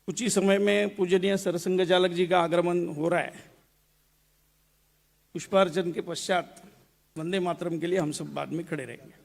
कुछ ही समय में पूजनीय सरसंघ चालक जी का आगमन हो रहा है। पुष्पार्चन के पश्चात वंदे मातरम के लिए हम सब बाद में खड़े रहेंगे।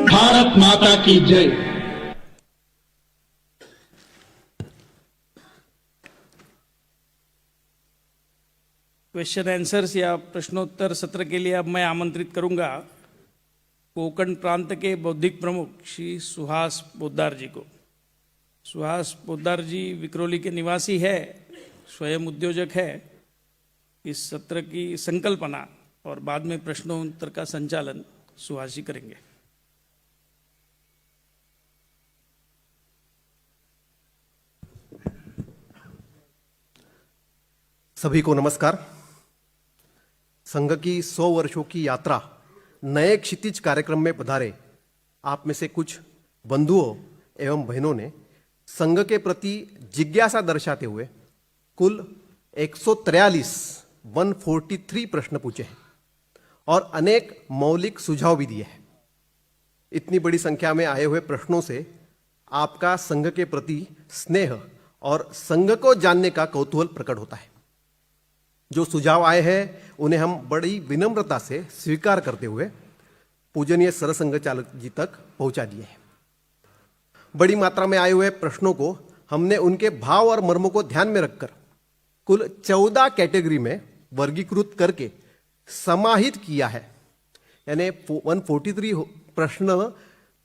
भारत माता की जय। क्वेश्चन आंसर्स या प्रश्नोत्तर सत्र के लिए अब मैं आमंत्रित करूंगा कोंकण प्रांत के बौद्धिक प्रमुख श्री सुहास पोद्दार जी को। सुहास पोद्दार जी विक्रोली के निवासी है, स्वयं उद्योजक है। इस सत्र की संकल्पना और बाद में प्रश्नोत्तर का संचालन सुहास जी करेंगे। सभी को नमस्कार। संघ की 100 वर्षों की यात्रा नए क्षितिज कार्यक्रम में पधारे आप में से कुछ बंधुओं एवं बहनों ने संघ के प्रति जिज्ञासा दर्शाते हुए कुल 143 प्रश्न पूछे हैं और अनेक मौलिक सुझाव भी दिए हैं। इतनी बड़ी संख्या में आए हुए प्रश्नों से आपका संघ के प्रति स्नेह और संघ को जानने का कौतूहल प्रकट होता है। जो सुझाव आए हैं उन्हें हम बड़ी विनम्रता से स्वीकार करते हुए पूजनीय सरसंघ चालक जी तक पहुंचा दिए हैं। बड़ी मात्रा में आए हुए प्रश्नों को हमने उनके भाव और मर्मों को ध्यान में रखकर कुल 14 कैटेगरी में वर्गीकृत करके समाहित किया है। यानी 143 प्रश्न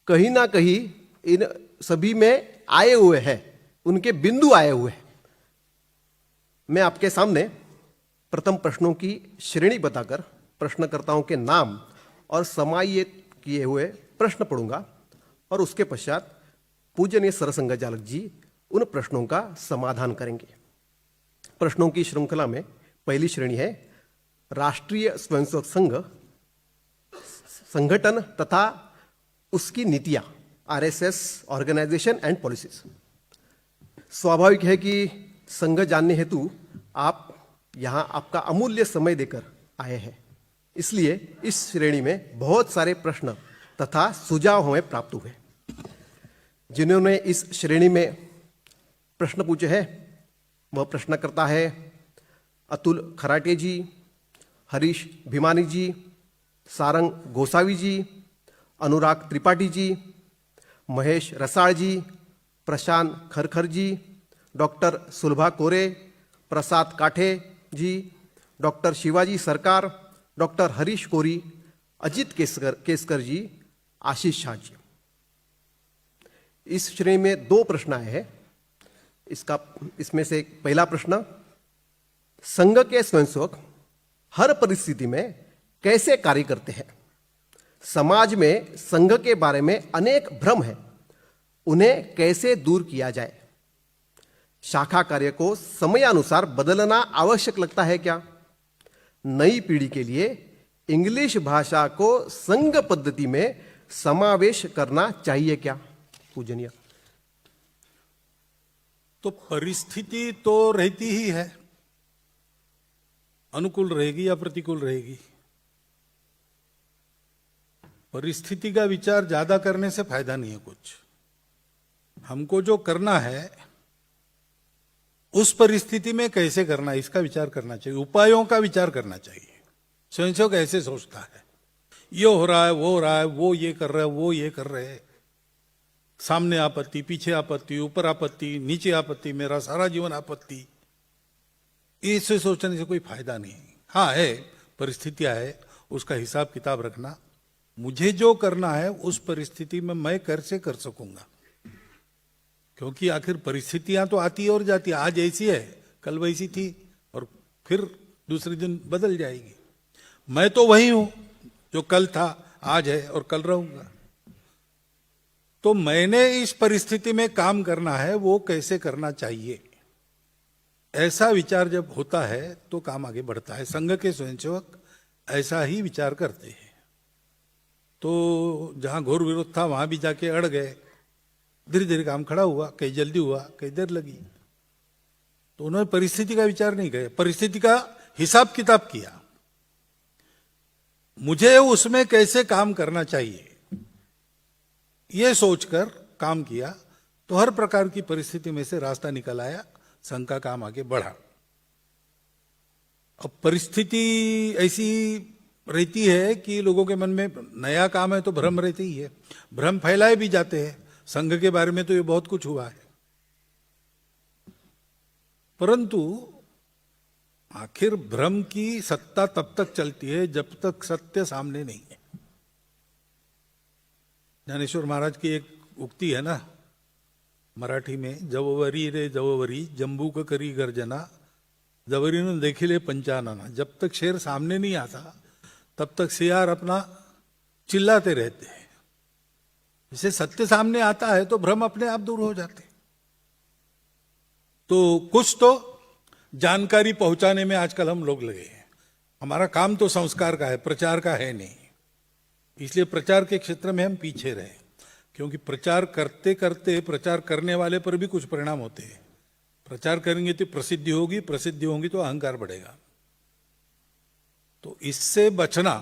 कहीं ना कहीं इन सभी में आए हुए हैं, उनके बिंदु आए हुए हैं। मैं आपके सामने प्रथम प्रश्नों की श्रेणी बताकर प्रश्नकर्ताओं के नाम और समाहित किए हुए प्रश्न पढ़ूंगा और उसके पश्चात पूजनीय सरसंघ चालक जी उन प्रश्नों का समाधान करेंगे। प्रश्नों की श्रृंखला में पहली श्रेणी है राष्ट्रीय स्वयंसेवक संघ संगठन तथा उसकी नीतियां, आरएसएस ऑर्गेनाइजेशन एंड पॉलिसीज। स्वाभाविक है कि संघ जानने हेतु आप यहां आपका अमूल्य समय देकर आए हैं, इसलिए इस श्रेणी में बहुत सारे प्रश्न तथा सुझाव हमें प्राप्त हुए। जिन्होंने इस श्रेणी में प्रश्न पूछे हैं वह प्रश्नकर्ता है अतुल खराटे जी, हरीश भिमानी जी, सारंग गोसावी जी, अनुराग त्रिपाठी जी, महेश रसाळ जी, प्रशांत खरखर जी, डॉक्टर सुलभा कोरे, प्रसाद काठे जी, डॉक्टर शिवाजी सरकार, डॉक्टर हरीश कोरी, अजित केसकर जी, आशीष शाह जी। इस श्रेणी में 2 प्रश्न आए हैं। इसमें से पहला प्रश्न, संघ के स्वयंसेवक हर परिस्थिति में कैसे कार्य करते हैं? समाज में संघ के बारे में अनेक भ्रम है, उन्हें कैसे दूर किया जाए? शाखा कार्य को समयानुसार बदलना आवश्यक लगता है क्या? नई पीढ़ी के लिए इंग्लिश भाषा को संघ पद्धति में समावेश करना चाहिए क्या? पूजनीय। तो परिस्थिति तो रहती ही है, अनुकूल रहेगी या प्रतिकूल रहेगी। परिस्थिति का विचार ज्यादा करने से फायदा नहीं है कुछ। हमको जो करना है उस परिस्थिति में कैसे करना है इसका विचार करना चाहिए, उपायों का विचार करना चाहिए। स्वयंसेवक ऐसे सोचता है ये हो रहा है, वो हो रहा है, वो ये कर रहा है, वो ये कर रहे हैं, सामने आपत्ति, पीछे आपत्ति, ऊपर आपत्ति, नीचे आपत्ति, मेरा सारा जीवन आपत्ति। इसे सोचने से कोई फायदा नहीं। हाँ है, परिस्थितियां है, उसका हिसाब किताब रखना। मुझे जो करना है उस परिस्थिति में मैं कैसे कर सकूंगा, क्योंकि आखिर परिस्थितियां तो आती और जाती। आज ऐसी है, कल वैसी थी और फिर दूसरे दिन बदल जाएगी। मैं तो वही हूं जो कल था, आज है और कल रहूंगा। तो मैंने इस परिस्थिति में काम करना है, वो कैसे करना चाहिए, ऐसा विचार जब होता है तो काम आगे बढ़ता है। संघ के स्वयंसेवक ऐसा ही विचार करते हैं। तो जहां घोर विरोध था वहां भी जाके अड़ गए, धीरे धीरे काम खड़ा हुआ, कहीं जल्दी हुआ, कहीं देर लगी। तो उन्होंने परिस्थिति का विचार नहीं किया, परिस्थिति का हिसाब किताब किया, मुझे उसमें कैसे काम करना चाहिए ये सोचकर काम किया। तो हर प्रकार की परिस्थिति में से रास्ता निकल आया, संघ का काम आगे बढ़ा। अब परिस्थिति ऐसी रहती है कि लोगों के मन में नया काम है तो भ्रम रहती ही है, भ्रम फैलाए भी जाते हैं। संघ के बारे में तो ये बहुत कुछ हुआ है, परंतु आखिर भ्रम की सत्ता तब तक चलती है जब तक सत्य सामने नहीं है। ज्ञानेश्वर महाराज की एक उक्ति है ना मराठी में, जववरी रे जववरी जंबूक करी गर्जना, जवरीनं देखिले पंचानना। जब तक शेर सामने नहीं आता तब तक सियार अपना चिल्लाते रहते हैं। इसे सत्य सामने आता है तो भ्रम अपने आप दूर हो जाते। तो कुछ तो जानकारी पहुंचाने में आजकल हम लोग लगे हैं। हमारा काम तो संस्कार का है, प्रचार का है नहीं। इसलिए प्रचार के क्षेत्र में हम पीछे रहे, क्योंकि प्रचार करते करते प्रचार करने वाले पर भी कुछ परिणाम होते हैं। प्रचार करेंगे तो प्रसिद्धि होगी, प्रसिद्धि होगी तो अहंकार बढ़ेगा। तो इससे बचना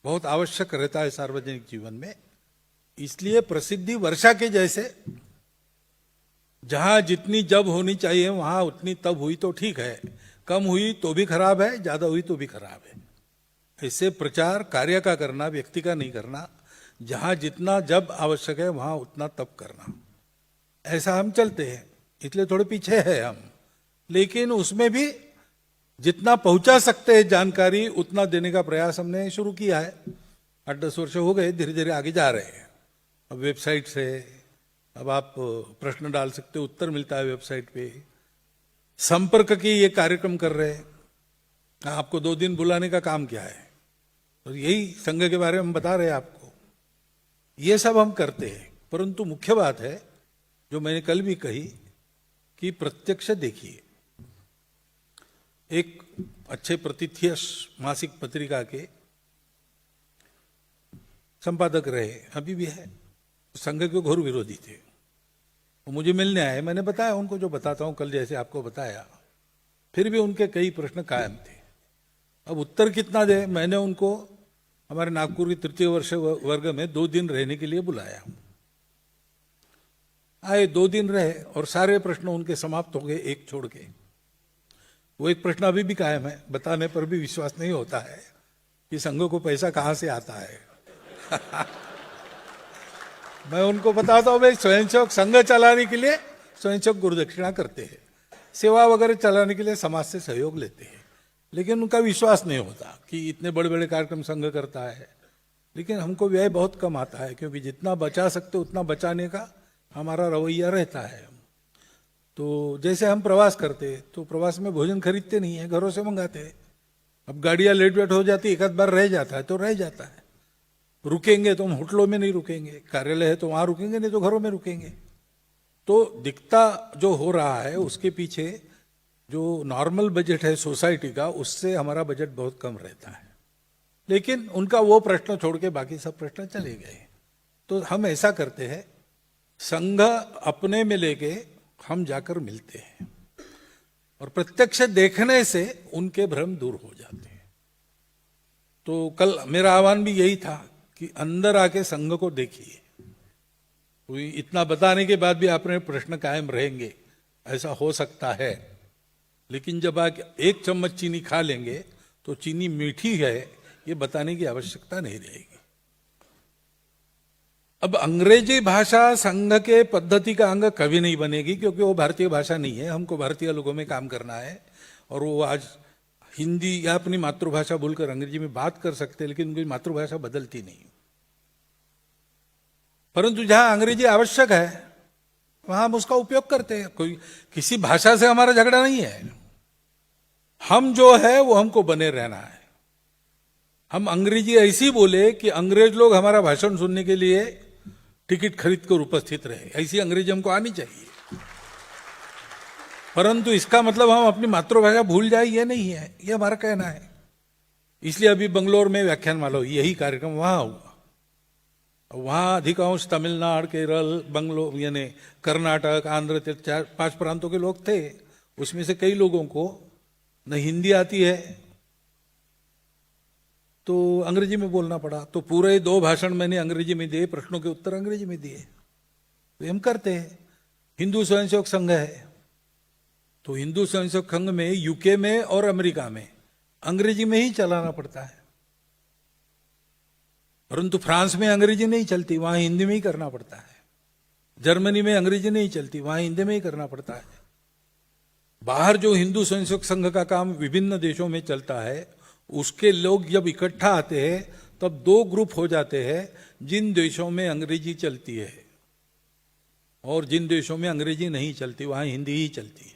बहुत आवश्यक रहता है सार्वजनिक जीवन में। इसलिए प्रसिद्धि वर्षा के जैसे, जहां जितनी जब होनी चाहिए वहां उतनी तब हुई तो ठीक है, कम हुई तो भी खराब है, ज्यादा हुई तो भी खराब है। ऐसे प्रचार कार्य का करना, व्यक्ति का नहीं करना। जहां जितना जब आवश्यक है वहां उतना तब करना, ऐसा हम चलते हैं। इसलिए थोड़े पीछे है हम, लेकिन उसमें भी जितना पहुंचा सकते हैं जानकारी उतना देने का प्रयास हमने शुरू किया है। 8-10 वर्ष हो गए, धीरे धीरे आगे जा रहे हैं। अब वेबसाइट से अब आप प्रश्न डाल सकते हो, उत्तर मिलता है वेबसाइट पे। संपर्क की ये कार्यक्रम कर रहे हैं। आपको 2 दिन बुलाने का काम क्या है, तो यही संघ के बारे में हम बता रहे हैं आपको। ये सब हम करते हैं, परंतु मुख्य बात है जो मैंने कल भी कही कि प्रत्यक्ष देखिए। एक अच्छे प्रतिथ्य मासिक पत्रिका के संपादक रहे, अभी भी है, संघ के घोर विरोधी थे। वो मुझे मिलने आए, मैंने बताया उनको जो बताता हूं कल, जैसे आपको बताया। फिर भी उनके कई प्रश्न कायम थे। अब उत्तर कितना दे, मैंने उनको हमारे नागपुर के तृतीय वर्ष वर्ग में 2 दिन रहने के लिए बुलाया। आए, 2 दिन रहे और सारे प्रश्न उनके समाप्त हो गए, एक छोड़ के। वो एक प्रश्न अभी भी कायम है, बताने पर भी विश्वास नहीं होता है कि संघ को पैसा कहां से आता है। मैं उनको बताता हूं, भाई स्वयंसेवक संघ चलाने के लिए स्वयंसेवक गुरुदक्षिणा करते हैं, सेवा वगैरह चलाने के लिए समाज से सहयोग लेते हैं, लेकिन उनका विश्वास नहीं होता कि इतने बड़े बड़े कार्यक्रम संघ करता है। लेकिन हमको व्यय बहुत कम आता है, क्योंकि जितना बचा सकते उतना बचाने का हमारा रवैया रहता है। तो जैसे हम प्रवास करते तो प्रवास में भोजन खरीदते नहीं है, घरों से मंगाते हैं। अब गाड़ियां लेट वेट हो जाती, एक आध बार रह जाता है तो रह जाता है। रुकेंगे तो हम होटलों में नहीं रुकेंगे, कार्यालय है तो वहां रुकेंगे, नहीं तो घरों में रुकेंगे। तो दिखता जो हो रहा है उसके पीछे जो नॉर्मल बजट है सोसाइटी का, उससे हमारा बजट बहुत कम रहता है। लेकिन उनका वो प्रश्न छोड़ के बाकी सब प्रश्न चले गए। तो हम ऐसा करते हैं, संघ अपने में लेके हम जाकर मिलते हैं और प्रत्यक्ष देखने से उनके भ्रम दूर हो जाते हैं। तो कल मेरा आह्वान भी यही था कि अंदर आके संघ को देखिए। कोई इतना बताने के बाद भी अपने प्रश्न कायम रहेंगे, ऐसा हो सकता है। लेकिन जब आप 1 चम्मच चीनी खा लेंगे तो चीनी मीठी है ये बताने की आवश्यकता नहीं रहेगी। अब अंग्रेजी भाषा संघ के पद्धति का अंग कभी नहीं बनेगी, क्योंकि वो भारतीय भाषा नहीं है। हमको भारतीय लोगों में काम करना है और वो आज हिंदी या अपनी मातृभाषा बोलकर अंग्रेजी में बात कर सकते हैं, लेकिन उनकी मातृभाषा बदलती नहीं। परंतु जहां अंग्रेजी आवश्यक है वहां हम उसका उपयोग करते हैं। कोई किसी भाषा से हमारा झगड़ा नहीं है। हम जो है वो हमको बने रहना है। हम अंग्रेजी ऐसी बोले कि अंग्रेज लोग हमारा भाषण सुनने के लिए टिकट खरीद कर उपस्थित रहे, ऐसी अंग्रेजी हमको आनी चाहिए। परंतु इसका मतलब हम अपनी मातृभाषा भूल जाए ये नहीं है, ये हमारा कहना है। इसलिए अभी बंगलोर में व्याख्यानमाला हुई, यही कार्यक्रम वहां हुआ। वहां अधिकांश तमिलनाडु, केरल, बंगलोर यानी कर्नाटक, आंध्र, 4-5 प्रांतों के लोग थे। उसमें से कई लोगों को न हिंदी आती है तो अंग्रेजी में बोलना पड़ा। तो पूरे 2 भाषण मैंने अंग्रेजी में दिए, प्रश्नों के उत्तर अंग्रेजी में दिए। तो हम करते हैं। हिंदू स्वयंसेवक संघ है तो हिंदू स्वयंसेवक संघ में यूके में और अमेरिका में अंग्रेजी में ही चलाना पड़ता है। परंतु फ्रांस में अंग्रेजी नहीं चलती, वहां हिंदी में ही करना पड़ता है। जर्मनी में अंग्रेजी नहीं चलती, वहां हिंदी में ही करना पड़ता है। बाहर जो हिंदू स्वयंसेवक संघ का काम विभिन्न देशों में चलता है, उसके लोग जब इकट्ठा आते हैं तब 2 ग्रुप हो जाते हैं। जिन देशों में अंग्रेजी चलती है और जिन देशों में अंग्रेजी नहीं चलती वहां हिंदी ही चलती है।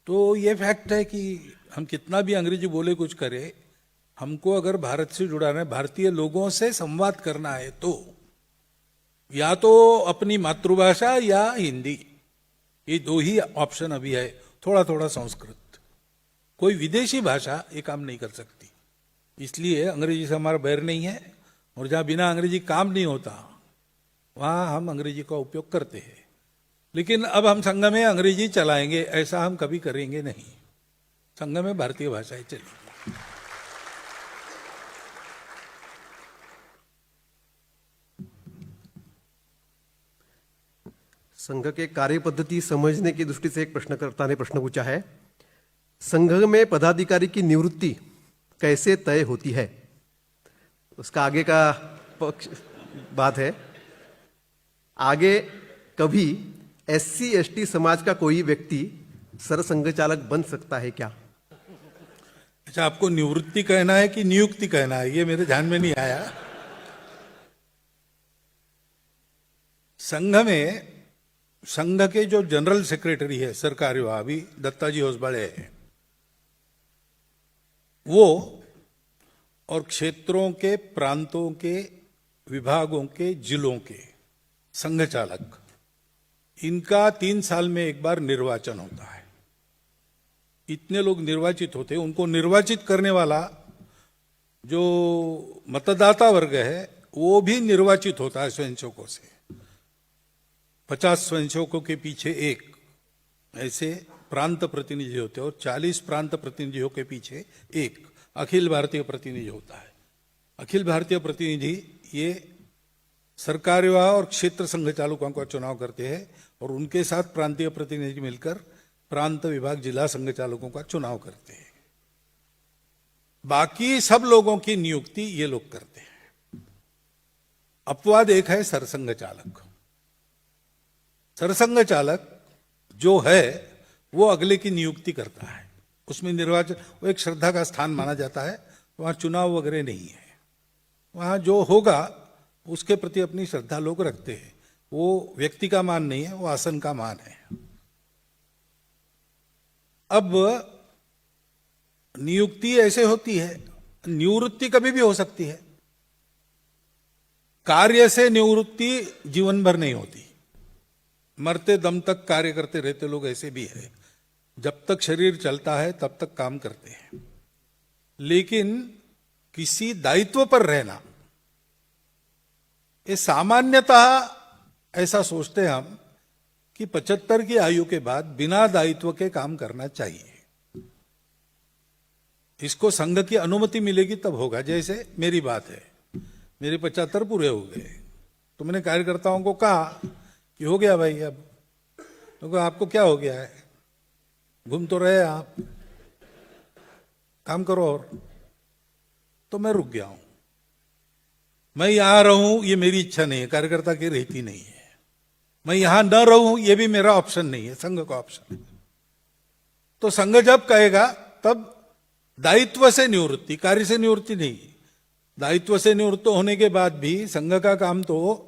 तो ये फैक्ट है कि हम कितना भी अंग्रेजी बोले कुछ करें, हमको अगर भारत से जुड़ाना है, भारतीय लोगों से संवाद करना है, तो या तो अपनी मातृभाषा या हिंदी, ये 2 ही ऑप्शन अभी है। थोड़ा थोड़ा संस्कृत, कोई विदेशी भाषा ये काम नहीं कर सकती। इसलिए अंग्रेजी से हमारा बैर नहीं है और जहां बिना अंग्रेजी काम नहीं होता वहां हम अंग्रेजी का उपयोग करते हैं। लेकिन अब हम संघ में अंग्रेजी चलाएंगे ऐसा हम कभी करेंगे नहीं। संघ में भारतीय भाषाएं चलेंगी। संघ के कार्य पद्धति समझने की दृष्टि से एक प्रश्नकर्ता ने प्रश्न पूछा है, संघ में पदाधिकारी की निवृत्ति कैसे तय होती है? उसका आगे का पक्ष बात है, आगे कभी SC ST समाज का कोई व्यक्ति सरसंघ चालक बन सकता है क्या? अच्छा, आपको निवृत्ति कहना है कि नियुक्ति कहना है, ये मेरे ध्यान में नहीं आया। संघ में संघ के जो जनरल सेक्रेटरी है सरकारी विभाग, अभी दत्ताजी होसबाळे है वो, और क्षेत्रों के, प्रांतों के, विभागों के, जिलों के संघ चालक, इनका 3 साल में एक बार निर्वाचन होता है। इतने लोग निर्वाचित होते हैं, उनको निर्वाचित करने वाला जो मतदाता वर्ग है वो भी निर्वाचित होता है स्वयंसेवकों से। 50 स्वयंसेवकों के पीछे एक ऐसे प्रांत प्रतिनिधि होते हैं और 40 प्रांत प्रतिनिधियों के पीछे एक अखिल भारतीय प्रतिनिधि होता है। अखिल भारतीय प्रतिनिधि ये सरकारी विभाग और क्षेत्र संघ चालकों का चुनाव करते हैं और उनके साथ प्रांतीय प्रतिनिधि मिलकर प्रांत विभाग जिला संघ चालकों का चुनाव करते हैं। बाकी सब लोगों की नियुक्ति ये लोग करते हैं। अपवाद एक है सरसंघ चालक। सरसंघ चालक जो है वो अगले की नियुक्ति करता है, उसमें निर्वाचन, वो एक श्रद्धा का स्थान माना जाता है। वहां चुनाव वगैरह नहीं है, वहां जो होगा उसके प्रति अपनी श्रद्धा लोग रखते हैं। वो व्यक्ति का मान नहीं है, वो आसन का मान है। अब नियुक्ति ऐसे होती है, निवृत्ति कभी भी हो सकती है। कार्य से निवृत्ति जीवन भर नहीं होती, मरते दम तक कार्य करते रहते लोग ऐसे भी है। जब तक शरीर चलता है तब तक काम करते हैं, लेकिन किसी दायित्व पर रहना, ये सामान्यतः ऐसा सोचते हैं हम कि 75 की आयु के बाद बिना दायित्व के काम करना चाहिए। इसको संघ की अनुमति मिलेगी तब होगा। जैसे मेरी बात है, मेरे 75 पूरे हो गए तो मैंने कार्यकर्ताओं को कहा कि हो गया भाई, अब तो आपको क्या हो गया है, घूम तो रहे आप, काम करो। और तो मैं रुक गया हूं, मैं यहां रहूं ये मेरी इच्छा नहीं है, कार्यकर्ता की रहती नहीं है। मैं यहां न रहूं ये भी मेरा ऑप्शन नहीं है, संघ का ऑप्शन है। तो संघ जब कहेगा तब दायित्व से निवृत्ति, कार्य से निवृत्ति नहीं। दायित्व से निवृत्त होने के बाद भी संघ का काम तो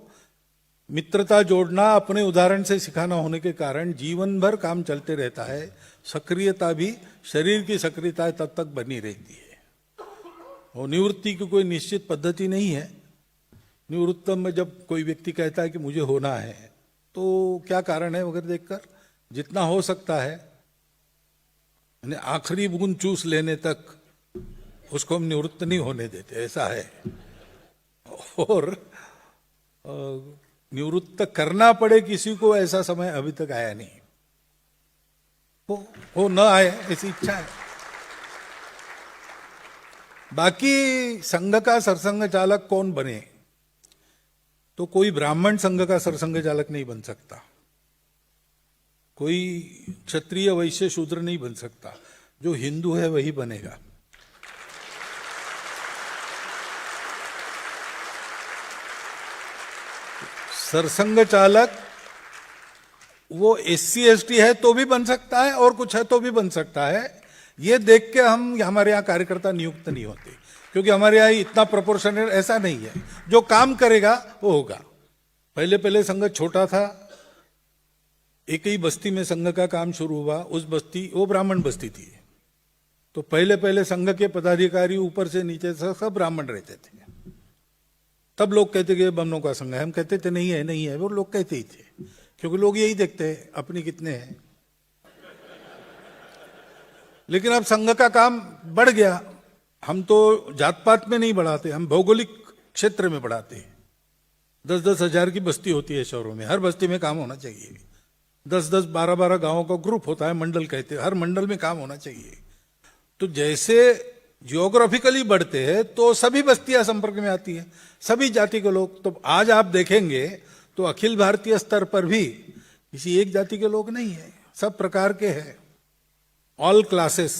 मित्रता जोड़ना, अपने उदाहरण से सिखाना होने के कारण जीवन भर काम चलते रहता है। सक्रियता भी, शरीर की सक्रियता तब तक बनी रहती है। और निवृत्ति की कोई निश्चित पद्धति नहीं है। निवृत्तम में जब कोई व्यक्ति कहता है कि मुझे होना है तो क्या कारण है वगैरह देखकर जितना हो सकता है, यानी आखिरी बूंद चूस लेने तक उसको हम निवृत्त नहीं होने देते, ऐसा है। और निवृत्त करना पड़े किसी को, ऐसा समय अभी तक आया नहीं। वो न आए ऐसी इच्छा है। बाकी संघ का सरसंघ चालक कौन बने, तो कोई ब्राह्मण संघ का सरसंघ चालक नहीं बन सकता, कोई क्षत्रिय वैश्य शूद्र नहीं बन सकता, जो हिंदू है वही बनेगा। सरसंघ चालक वो SC ST है तो भी बन सकता है और कुछ है तो भी बन सकता है। ये देख के हम, हमारे यहाँ कार्यकर्ता नियुक्त नहीं होते, क्योंकि हमारे यहाँ इतना प्रोपोर्शनल ऐसा नहीं है। जो काम करेगा वो होगा। पहले पहले संघ छोटा था, एक ही बस्ती में संघ का काम शुरू हुआ। उस बस्ती, वो ब्राह्मण बस्ती थी, तो पहले पहले संघ के पदाधिकारी ऊपर से नीचे से सब ब्राह्मण रहते थे। तब लोग कहते कि ब्राह्मणों का संघ है, हम कहते थे नहीं है नहीं है, वो लोग कहते ही थे, क्योंकि लोग यही देखते हैं अपनी कितने हैं। लेकिन अब संघ का काम बढ़ गया। हम तो जात पात में नहीं बढ़ाते, हम भौगोलिक क्षेत्र में बढ़ाते हैं। 10-10 हजार की बस्ती होती है शहरों में, हर बस्ती में काम होना चाहिए। 10-10, 12-12 गांवों का ग्रुप होता है, मंडल कहते हैं, हर मंडल में काम होना चाहिए। तो जैसे जियोग्राफिकली बढ़ते हैं तो सभी बस्तियां संपर्क में आती हैं, सभी जाति के लोग। तो आज आप देखेंगे तो अखिल भारतीय स्तर पर भी किसी एक जाति के लोग नहीं है, सब प्रकार के हैं, ऑल क्लासेस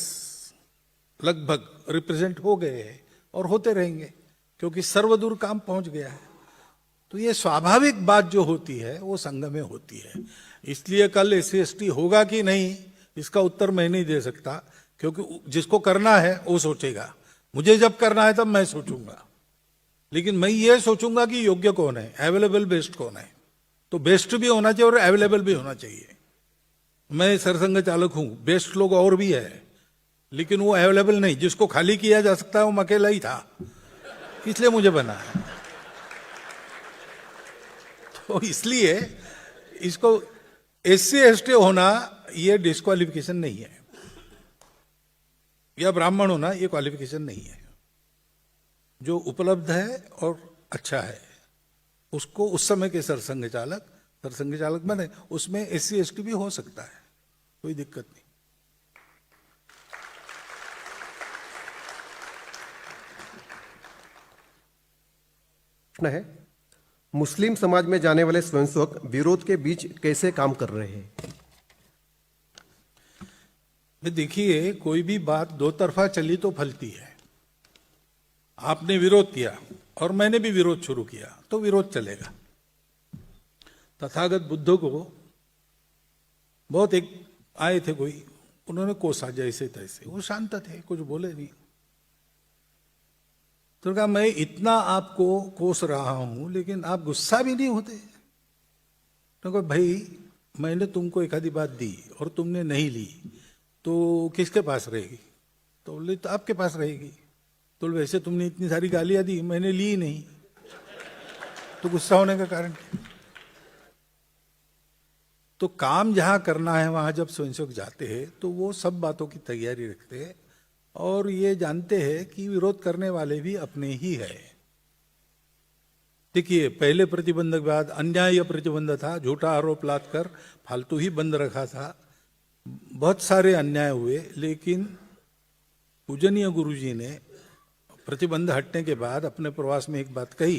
लगभग रिप्रेजेंट हो गए हैं और होते रहेंगे, क्योंकि सर्वदूर काम पहुंच गया है। तो ये स्वाभाविक बात जो होती है वो संघ में होती है। इसलिए कल SC/ST होगा कि नहीं इसका उत्तर मैं नहीं दे सकता, क्योंकि जिसको करना है वो सोचेगा। मुझे जब करना है तब मैं सोचूंगा, लेकिन मैं ये सोचूंगा कि योग्य कौन है, अवेलेबल बेस्ट कौन है। तो बेस्ट भी होना चाहिए और अवेलेबल भी होना चाहिए। मैं सरसंघ चालक हूं, बेस्ट लोग और भी है, लेकिन वो अवेलेबल नहीं। जिसको खाली किया जा सकता है वो अकेला ही था, इसलिए मुझे बना है। तो इसलिए इसको SC/ST होना ये डिस्क्वालिफिकेशन नहीं है, या ब्राह्मण होना ये क्वालिफिकेशन नहीं है। जो उपलब्ध है और अच्छा है उसको उस समय के सरसंघ चालक बने, उसमें SC/ST भी हो सकता है, कोई दिक्कत नहीं। प्रश्न है, मुस्लिम समाज में जाने वाले स्वयंसेवक विरोध के बीच कैसे काम कर रहे हैं? देखिए, कोई भी बात दो तरफा चली तो फलती है। आपने विरोध किया और मैंने भी विरोध शुरू किया तो विरोध चलेगा। तथागत बुद्ध को बहुत एक आए थे कोई, उन्होंने कोसा जैसे तैसे, वो शांत थे, कुछ बोले नहीं। तो कहा मैं इतना आपको कोस रहा हूं लेकिन आप गुस्सा भी नहीं होते। तो कहा भाई मैंने तुमको एक आधी बात दी और तुमने नहीं ली तो किसके पास रहेगी? तो बोले तो आपके पास रहेगी। तो वैसे तुमने इतनी सारी गालियां दी, मैंने ली नहीं, तो गुस्सा होने का कारण क्या? तो काम जहां करना है वहां जब स्वयंसेवक जाते हैं तो वो सब बातों की तैयारी रखते हैं और ये जानते हैं कि विरोध करने वाले भी अपने ही है। देखिए, पहले प्रतिबंधक बाद अन्याय प्रतिबंध था, झूठा आरोप लाद कर फालतू ही बंद रखा था। बहुत सारे अन्याय हुए, लेकिन पूजनीय गुरुजी ने प्रतिबंध हटने के बाद अपने प्रवास में एक बात कही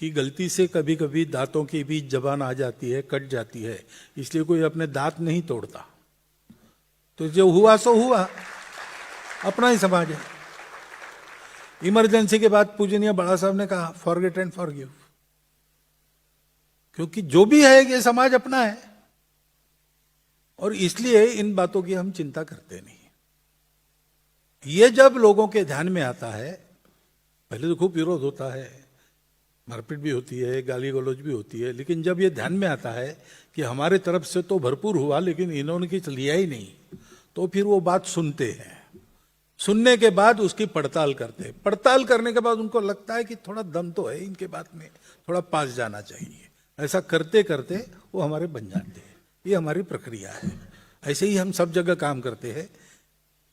कि गलती से कभी कभी दांतों के बीच जबान आ जाती है, कट जाती है, इसलिए कोई अपने दांत नहीं तोड़ता। तो जो हुआ सो हुआ, अपना ही समाज है। इमरजेंसी के बाद पूजनीय बड़ा साहब ने कहा फॉरगेट एंड फॉरगिव, क्योंकि जो भी है ये समाज अपना है और इसलिए इन बातों की हम चिंता करते नहीं। ये जब लोगों के ध्यान में आता है, पहले तो खूब विरोध होता है, मारपीट भी होती है, गाली गलौज भी होती है, लेकिन जब ये ध्यान में आता है कि हमारे तरफ से तो भरपूर हुआ लेकिन इन्होंने कुछ लिया ही नहीं, तो फिर वो बात सुनते हैं। सुनने के बाद उसकी पड़ताल करते हैं। पड़ताल करने के बाद उनको लगता है कि थोड़ा दम तो है इनके बात में, थोड़ा पास जाना चाहिए। ऐसा करते करते वो हमारे बन जाते हैं। ये हमारी प्रक्रिया है। ऐसे ही हम सब जगह काम करते हैं।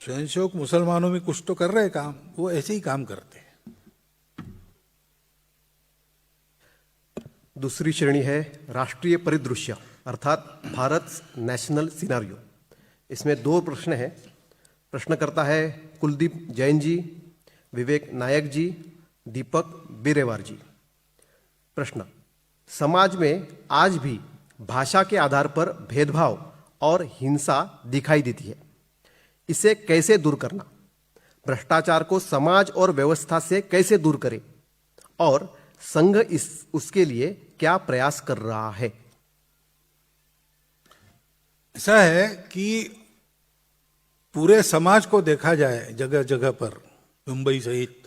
स्वयंसेवक मुसलमानों में कुछ तो कर रहे काम, वो ऐसे ही काम करते हैं। दूसरी श्रेणी है राष्ट्रीय परिदृश्य, अर्थात भारत नेशनल सिनारियो। इसमें 2 प्रश्न हैं। प्रश्नकर्ता है कुलदीप जैन जी, विवेक नायक जी, दीपक बिरेवार जी। प्रश्न, समाज में आज भी भाषा के आधार पर भेदभाव और हिंसा दिखाई देती है, इसे कैसे दूर करना? भ्रष्टाचार को समाज और व्यवस्था से कैसे दूर करें और संघ उसके लिए क्या प्रयास कर रहा है? ऐसा है कि पूरे समाज को देखा जाए जगह जगह पर, मुंबई सहित,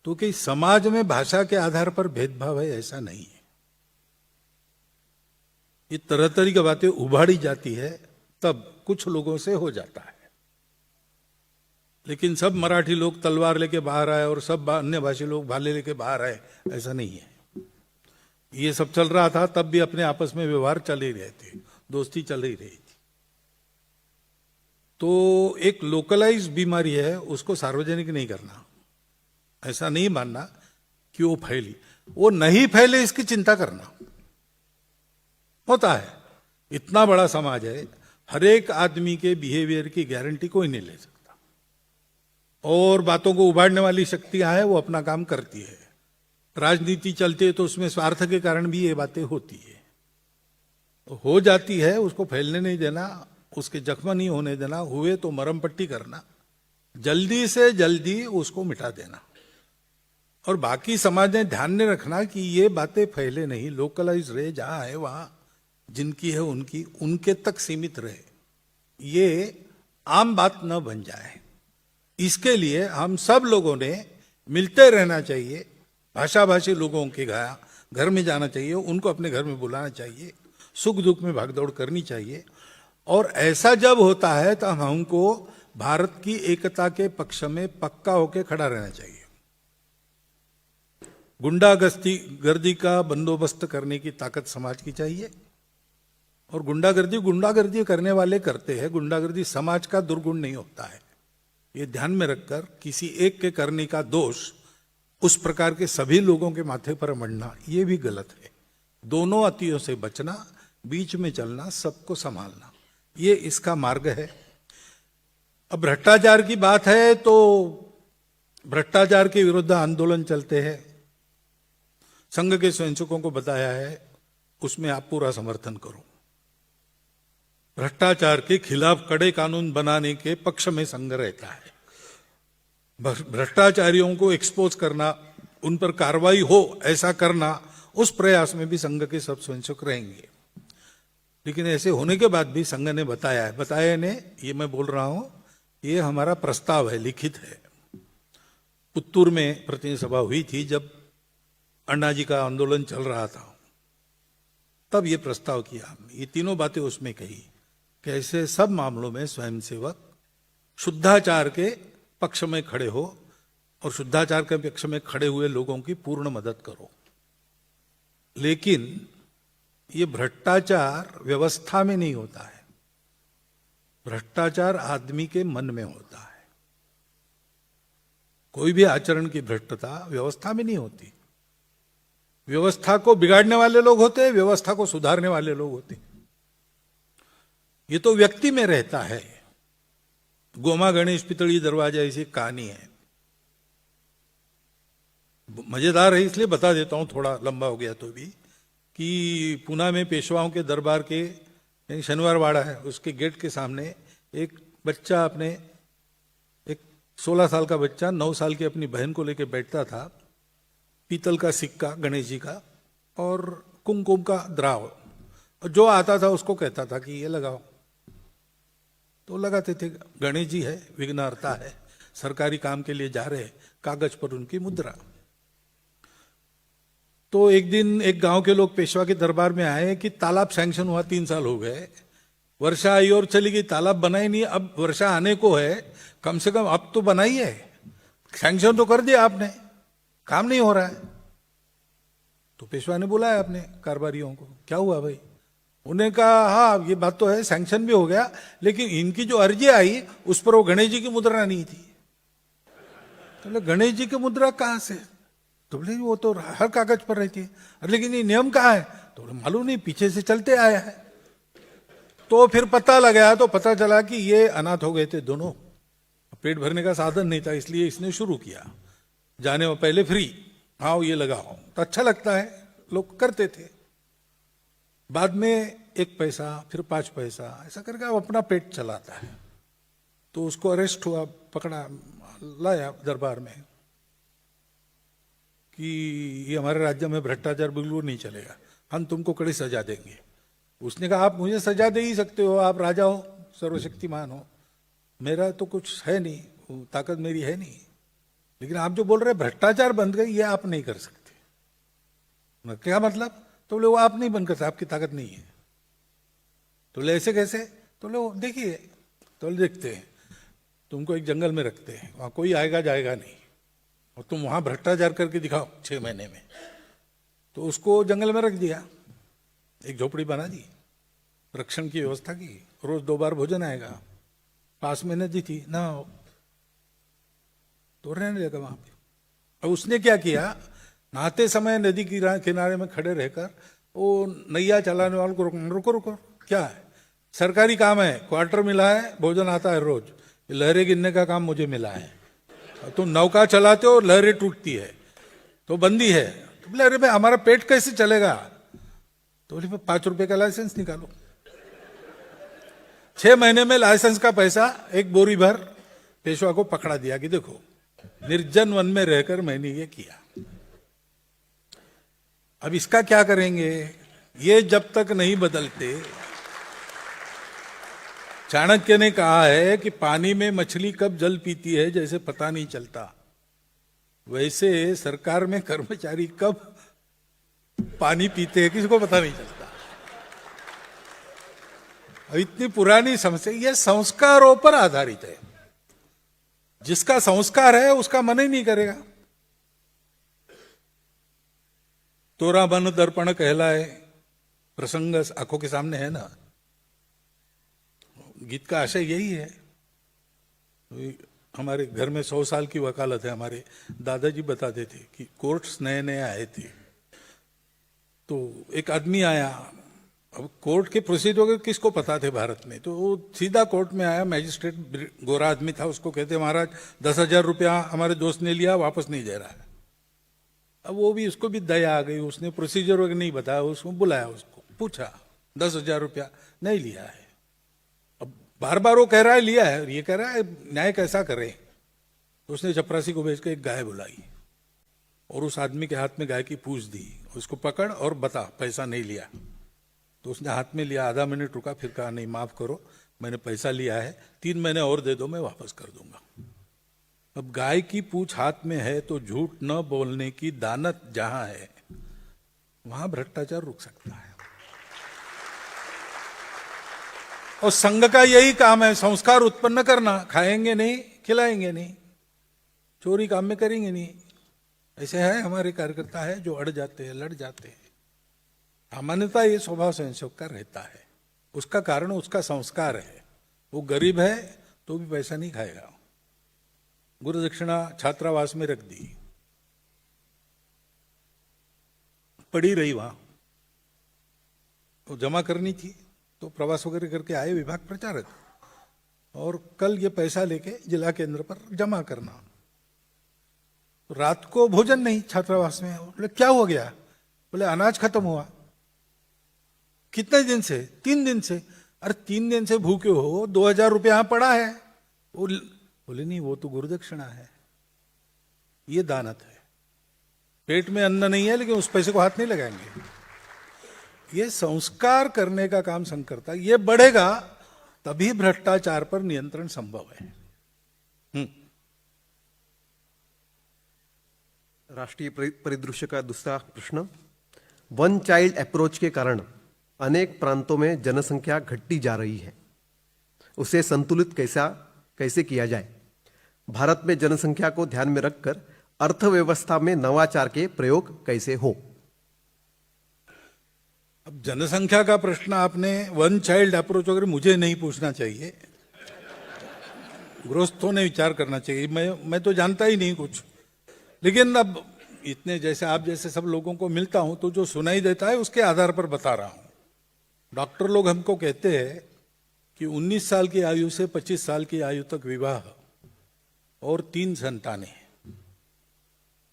तो कि समाज में भाषा के आधार पर भेदभाव है ऐसा नहीं है। ये तरह तरह की बातें उभाड़ी जाती है, तब कुछ लोगों से हो जाता है। लेकिन सब मराठी लोग तलवार लेके बाहर आए और सब अन्य भाषी लोग भाले लेके बाहर आए, ऐसा नहीं है। ये सब चल रहा था तब भी अपने आपस में व्यवहार चल ही रहे थे, दोस्ती चल ही रही थी। तो एक लोकलाइज बीमारी है, उसको सार्वजनिक नहीं करना, ऐसा नहीं मानना कि वो फैली, वो नहीं फैले इसकी चिंता करना, होता है, इतना बड़ा समाज है, हर एक आदमी के बिहेवियर की गारंटी कोई नहीं ले सकता, और बातों को उबाड़ने वाली शक्तियां हैं, वो अपना काम करती है। राजनीति चलती है तो उसमें स्वार्थ के कारण भी ये बातें होती है, हो जाती है, उसको फैलने नहीं देना, उसके जख्म नहीं होने देना, हुए तो मरहम पट्टी करना, जल्दी से जल्दी उसको मिटा देना। और बाकी समाज ने ध्यान में रखना कि ये बातें फैले नहीं, लोकलाइज रहे, जहां है वहां जिनकी है उनकी उनके तक सीमित रहे, ये आम बात न बन जाए। इसके लिए हम सब लोगों ने मिलते रहना चाहिए, भाषा भाषी लोगों के घर में जाना चाहिए, उनको अपने घर में बुलाना चाहिए, सुख दुख में भागदौड़ करनी चाहिए। और ऐसा जब होता है तो हमको भारत की एकता के पक्ष में पक्का होकर खड़ा रहना चाहिए। गुंडागर्दी का बंदोबस्त करने की ताकत समाज की चाहिए, और गुंडागर्दी करने वाले करते हैं, गुंडागर्दी समाज का दुर्गुण नहीं होता है, ये ध्यान में रखकर किसी एक के करने का दोष उस प्रकार के सभी लोगों के माथे पर मढ़ना ये भी गलत है। दोनों अतियों से बचना, बीच में चलना, सबको संभालना, ये इसका मार्ग है। अब भ्रष्टाचार की बात है तो भ्रष्टाचार के विरुद्ध आंदोलन चलते हैं, संघ के स्वयंसेवकों को बताया है, उसमें आप पूरा समर्थन करो। भ्रष्टाचार के खिलाफ कड़े कानून बनाने के पक्ष में संघ रहता है। भ्रष्टाचारियों को एक्सपोज करना, उन पर कार्रवाई हो ऐसा करना, उस प्रयास में भी संघ के सब स्वयंसेवक रहेंगे। लेकिन ऐसे होने के बाद भी संघ ने बताया ने, ये मैं बोल रहा हूं, ये हमारा प्रस्ताव है, लिखित है। पुत्तूर में प्रतिनिधि सभा हुई थी जब अण्णा जी का आंदोलन चल रहा था, तब ये प्रस्ताव किया हमने। ये तीनों बातें उसमें कही कि ऐसे सब मामलों में स्वयंसेवक शुद्धाचार के पक्ष में खड़े हो, और शुद्धाचार के पक्ष में खड़े हुए लोगों की पूर्ण मदद करो। लेकिन ये भ्रष्टाचार व्यवस्था में नहीं होता है, भ्रष्टाचार आदमी के मन में होता है। कोई भी आचरण की भ्रष्टता व्यवस्था में नहीं होती, व्यवस्था को बिगाड़ने वाले लोग होते हैं, व्यवस्था को सुधारने वाले लोग होते हैं। ये तो व्यक्ति में रहता है। गोमा गणेश पितड़ी दरवाजा ऐसी कहानी है, मजेदार है इसलिए बता देता हूं, थोड़ा लंबा हो गया तो भी, कि पूना में पेशवाओं के दरबार के शनिवार वाड़ा है, उसके गेट के सामने एक बच्चा अपने, एक 16 साल का बच्चा 9 साल की अपनी बहन को लेकर बैठता था, पीतल का सिक्का गणेश जी का और कुमकुम का द्राव, और जो आता था उसको कहता था कि ये लगाओ, तो लगाते थे। गणेश जी है, विघ्नहर्ता है, सरकारी काम के लिए जा रहे, कागज पर उनकी मुद्रा। तो एक दिन एक गांव के लोग पेशवा के दरबार में आए कि तालाब सैंक्शन हुआ, 3 साल हो गए, वर्षा आई और चली गई, तालाब बनाई नहीं, अब वर्षा आने को है, कम से कम अब तो बनाइए, सैंक्शन तो कर दिया आपने, काम नहीं हो रहा है। तो पेशवा ने बुलाया अपने कारोबारियों को, क्या हुआ भाई? उन्हें कहा हाँ ये बात तो है, सैंक्शन भी हो गया, लेकिन इनकी जो अर्जी आई उस पर वो गणेश जी की मुद्रा नहीं थी। तो बोले गणेश जी की मुद्रा कहां से? तो बोले वो तो हर कागज पर रहती है, लेकिन ये नियम कहाँ है? तो बोले मालूम नहीं, पीछे से चलते आया है। तो फिर पता लगा, तो पता चला कि ये अनाथ हो गए थे दोनों, पेट भरने का साधन नहीं था, इसलिए इसने शुरू किया, जाने में पहले फ्री, आओ ये लगाओ, तो अच्छा लगता है, लोग करते थे। बाद में 1 पैसा, फिर 5 पैसा, ऐसा करके अब अपना पेट चलाता है। तो उसको अरेस्ट हुआ, पकड़ा, लाया दरबार में कि ये हमारे राज्य में भ्रष्टाचार बिल्कुल नहीं चलेगा, हम तुमको कड़ी सजा देंगे। उसने कहा आप मुझे सजा दे ही सकते हो, आप राजा हो, सर्वशक्तिमान हो, मेरा तो कुछ है नहीं, ताकत मेरी है नहीं, लेकिन आप जो बोल रहे हैं भ्रष्टाचार बंद गई, ये आप नहीं कर सकते। क्या मतलब? तो बोले वो आप नहीं बंद कर सकते, आपकी ताकत नहीं है। तो बोले ऐसे कैसे? तो बोले देखिए, तो बोले देखते हैं, तुमको एक जंगल में रखते हैं, वहां कोई आएगा जाएगा नहीं, और तुम वहां भ्रष्टाचार करके दिखाओ 6 महीने में। तो उसको जंगल में रख दिया, एक झोपड़ी बना दी, रक्षण की व्यवस्था की, रोज 2 बार भोजन आएगा, पास में नदी थी ना, तो रहने लगा वहां पे। अब उसने क्या किया, नहाते समय नदी किनारे में खड़े रहकर वो नैया चलाने वालों को रुको रुको, क्या है, सरकारी काम है, क्वार्टर मिला है, भोजन आता है रोज, लहरें गिनने का काम मुझे मिला है। तुम नौका चलाते हो, लहरें टूटती है तो बंदी है, तो बोले अरे भाई हमारा पेट कैसे चलेगा, तो बोले 5 रुपए का लाइसेंस निकालो। 6 महीने में लाइसेंस का पैसा एक बोरी भर पेशवा को पकड़ा दिया कि देखो निर्जन वन में रहकर मैंने ये किया। अब इसका क्या करेंगे, ये जब तक नहीं बदलते, चाणक्य ने कहा है कि पानी में मछली कब जल पीती है जैसे पता नहीं चलता, वैसे सरकार में कर्मचारी कब पानी पीते हैं किसी को पता नहीं चलता। अब इतनी पुरानी समस्या, ये संस्कारों पर आधारित है, जिसका संस्कार है उसका मन ही नहीं करेगा। तोरा मन दर्पण कहलाए, प्रसंग आंखों के सामने है ना, गीत का आशय यही है। हमारे घर में 100 साल की वकालत है, हमारे दादाजी बताते थे कि कोर्ट्स नए नए आए थे, तो एक आदमी आया, अब कोर्ट के प्रोसीजर किसको पता थे भारत में, तो वो सीधा कोर्ट में आया, मैजिस्ट्रेट गोरा आदमी था, उसको कहते महाराज 10,000 रुपया हमारे दोस्त ने लिया, वापस नहीं दे रहा है। अब वो भी, उसको भी दया आ गई, उसने प्रोसीजर वगैरह नहीं बताया, उसको बुलाया, उसको पूछा 10,000 रुपया नहीं लिया है। अब बार बार वो कह रहा है लिया है, ये कह रहा है न्याय कैसा करें, तो उसने चपरासी को भेज के एक गाय बुलाई और उस आदमी के हाथ में गाय की पूंछ दी, उसको पकड़ और बता पैसा नहीं लिया। तो उसने हाथ में लिया, आधा मिनट रुका, फिर कहा नहीं माफ करो, मैंने पैसा लिया है, 3 महीने और दे दो, मैं वापस कर दूंगा। अब गाय की पूंछ हाथ में है तो झूठ न बोलने की दानत जहां है वहां भ्रष्टाचार रुक सकता है। और संघ का यही काम है, संस्कार उत्पन्न करना, खाएंगे नहीं, खिलाएंगे नहीं, चोरी काम में करेंगे नहीं। ऐसे है हमारे कार्यकर्ता है जो अड़ जाते हैं, लड़ जाते हैं। सामान्यतः ये स्वभाव संयोग का रहता है, उसका कारण उसका संस्कार है। वो गरीब है तो भी पैसा नहीं खाएगा, गुरु दक्षिणा छात्रावास में रख दी, पड़ी रही वहां, तो जमा करनी थी, तो प्रवास वगैरह करके आए विभाग प्रचारक, और कल ये पैसा लेके जिला केंद्र पर जमा करना। तो रात को भोजन नहीं छात्रावास में, बोले क्या हो गया, बोले अनाज खत्म हुआ। कितने दिन से, 3 दिन से। अरे 3 दिन से भूखे हो, 2,000 रुपया यहां पड़ा है। बोले नहीं वो तो गुरुदक्षिणा है, ये दानत है, पेट में अन्न नहीं है लेकिन उस पैसे को हाथ नहीं लगाएंगे। ये संस्कार करने का काम संघ करता है, ये बढ़ेगा तभी भ्रष्टाचार पर नियंत्रण संभव है। राष्ट्रीय परिदृश्य का दूसरा प्रश्न, वन चाइल्ड अप्रोच के कारण अनेक प्रांतों में जनसंख्या घटती जा रही है, उसे संतुलित कैसे किया जाए। भारत में जनसंख्या को ध्यान में रखकर अर्थव्यवस्था में नवाचार के प्रयोग कैसे हो। अब जनसंख्या का प्रश्न आपने वन चाइल्ड अप्रोच वगैरह मुझे नहीं पूछना चाहिए, गृहस्थों ने विचार करना चाहिए, मैं तो जानता ही नहीं कुछ। लेकिन अब इतने जैसे आप जैसे सब लोगों को मिलता हूं तो जो सुनाई देता है उसके आधार पर बता रहा हूं। डॉक्टर लोग हमको कहते हैं कि 19 साल की आयु से 25 साल की आयु तक विवाह और 3 संतानें,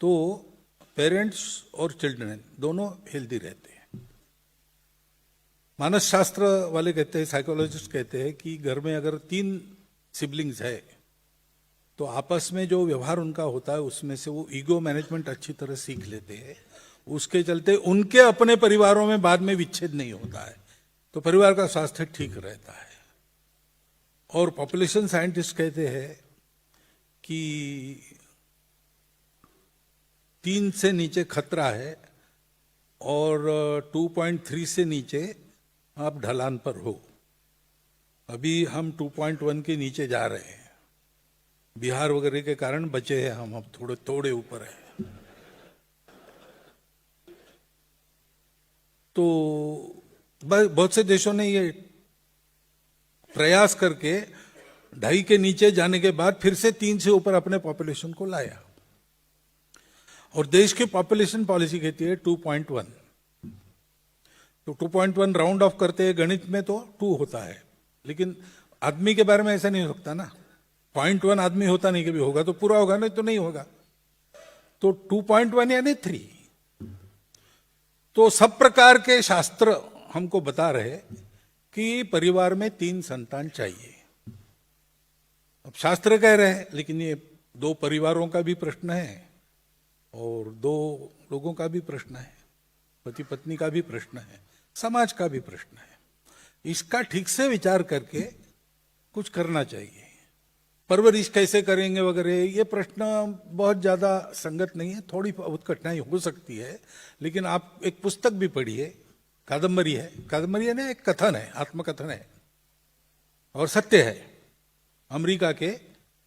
तो पेरेंट्स और चिल्ड्रन दोनों हेल्दी रहते हैं। मानस शास्त्र वाले कहते हैं, साइकोलॉजिस्ट कहते हैं कि घर में अगर 3 सिबलिंग्स है तो आपस में जो व्यवहार उनका होता है उसमें से वो ईगो मैनेजमेंट अच्छी तरह सीख लेते हैं, उसके चलते उनके अपने परिवारों में बाद में विच्छेद नहीं होता है, तो परिवार का स्वास्थ्य ठीक रहता है। और पॉपुलेशन साइंटिस्ट कहते हैं कि 3 से नीचे खतरा है और 2.3 से नीचे आप ढलान पर हो। अभी हम 2.1 के नीचे जा रहे हैं, बिहार वगैरह के कारण बचे हैं हम, अब थोड़े ऊपर है। तो बहुत से देशों ने ये प्रयास करके 2.5 के नीचे जाने के बाद फिर से 3 से ऊपर अपने पॉपुलेशन को लाया, और देश की पॉपुलेशन पॉलिसी कहती है 2.1। तो 2.1 राउंड ऑफ करते हैं, गणित में तो 2 होता है, लेकिन आदमी के बारे में ऐसा नहीं हो सकता ना। 0.1 आदमी होता नहीं, कभी होगा तो पूरा होगा, नहीं तो नहीं होगा। तो 2.1 यानी 3। तो सब प्रकार के शास्त्र हमको बता रहे कि परिवार में 3 संतान चाहिए। अब शास्त्र कह रहे हैं, लेकिन ये 2 परिवारों का भी प्रश्न है और 2 लोगों का भी प्रश्न है, पति पत्नी का भी प्रश्न है, समाज का भी प्रश्न है। इसका ठीक से विचार करके कुछ करना चाहिए। परवरिश कैसे करेंगे वगैरह, ये प्रश्न बहुत ज्यादा संगत नहीं है, थोड़ी बहुत कठिनाई हो सकती है। लेकिन आप एक पुस्तक भी पढ़िए, कादम्बरी है ना, एक कथन है, आत्मकथन है और सत्य है। अमेरिका के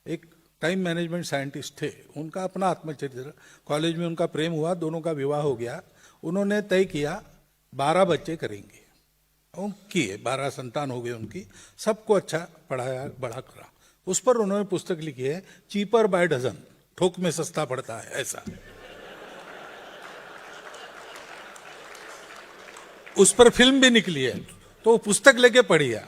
एक टाइम मैनेजमेंट साइंटिस्ट थे, उनका अपना आत्मचरित्र। कॉलेज में उनका प्रेम हुआ, दोनों का विवाह हो गया। उन्होंने तय किया 12 बच्चे करेंगे, और किए, 12 संतान हो गए उनकी, सबको अच्छा पढ़ाया, बड़ा करा। उस पर उन्होंने पुस्तक लिखी है, चीपर बाय डजन, थोक में सस्ता पड़ता है, ऐसा। उस पर फिल्म भी निकली है, तो पुस्तक लेके पढ़िए।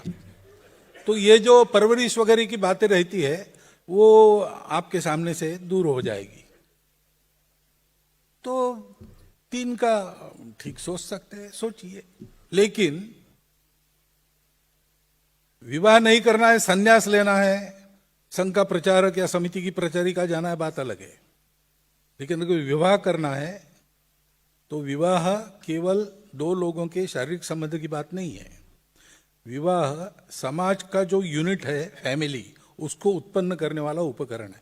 तो ये जो परवरिश वगैरह की बातें रहती है, वो आपके सामने से दूर हो जाएगी। तो 3 का ठीक सोच सकते हैं, सोचिए। लेकिन विवाह नहीं करना है, संन्यास लेना है, संघ का प्रचारक या समिति की प्रचारिका जाना है, बात अलग है। लेकिन अगर विवाह करना है तो विवाह केवल 2 लोगों के शारीरिक संबंध की बात नहीं है। विवाह समाज का जो यूनिट है, फैमिली, उसको उत्पन्न करने वाला उपकरण है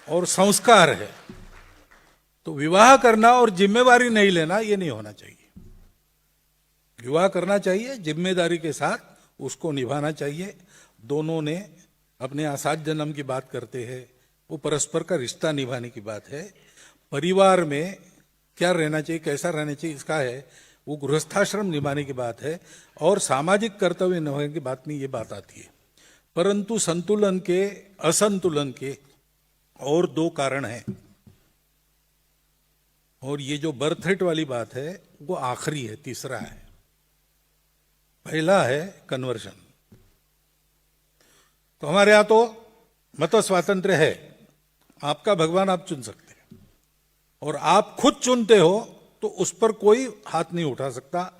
और संस्कार है। तो विवाह करना और जिम्मेवारी नहीं लेना, ये नहीं होना चाहिए। विवाह करना चाहिए, जिम्मेदारी के साथ उसको निभाना चाहिए। दोनों ने अपने आसाद जन्म की बात करते हैं, वो परस्पर का रिश्ता निभाने की बात है। परिवार में क्या रहना चाहिए, कैसा रहना चाहिए, इसका है, वो गृहस्थाश्रम निभाने की बात है। और सामाजिक कर्तव्य निभाने की बात में ये बात आती है। परंतु संतुलन के, असंतुलन के और 2 कारण हैं। और ये जो बर्थ रेट वाली बात है, वो आखिरी है, तीसरा है। पहला है कन्वर्शन। तो हमारे यहां तो मत स्वातंत्र्य है, आपका भगवान आप चुन सकते हैं, और आप खुद चुनते हो तो उस पर कोई हाथ नहीं उठा सकता,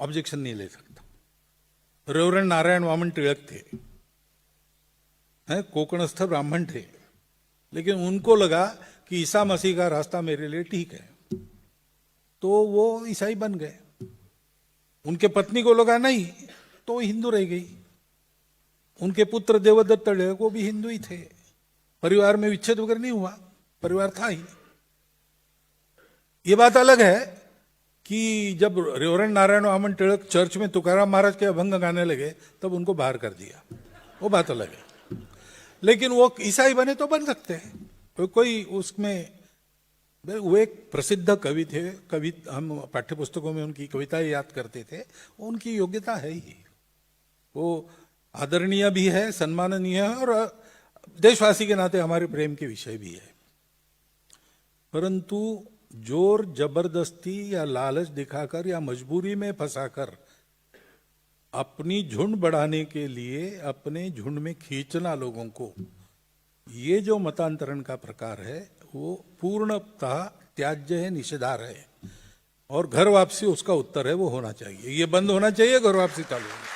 ऑब्जेक्शन नहीं ले सकता। रेवरेंड नारायण वामन टिळक थे, कोकणस्थ ब्राह्मण थे, लेकिन उनको लगा कि ईसा मसीह का रास्ता मेरे लिए ठीक है, तो वो ईसाई बन गए। उनके पत्नी को लगा नहीं, तो हिंदू रह गई। उनके पुत्र देवदत्त टिळक, वो भी हिंदू ही थे। परिवार में विच्छेद वगैरह नहीं हुआ, परिवार था ही। ये बात अलग है कि जब रेवरेंड नारायण वामन टिळक चर्च में तुकाराम महाराज के अभंग गाने लगे, तब उनको बाहर कर दिया, वो बात अलग है। लेकिन वो ईसाई बने तो बन सकते हैं, कोई उसमें। वो एक प्रसिद्ध कवि थे, कवि, हम पाठ्यपुस्तकों में उनकी कविताएं याद करते थे। उनकी योग्यता है ही, वो आदरणीय भी है, सम्माननीय है, और देशवासी के नाते हमारे प्रेम के विषय भी है। परंतु जोर जबरदस्ती या लालच दिखाकर या मजबूरी में फंसाकर अपनी झुंड बढ़ाने के लिए अपने झुंड में खींचना लोगों को, ये जो मतांतरण का प्रकार है, वो पूर्णतः त्याज्य है, निषेधार्ह है। और घर वापसी उसका उत्तर है, वो होना चाहिए। ये बंद होना चाहिए, घर वापसी चालू होना चाहिए।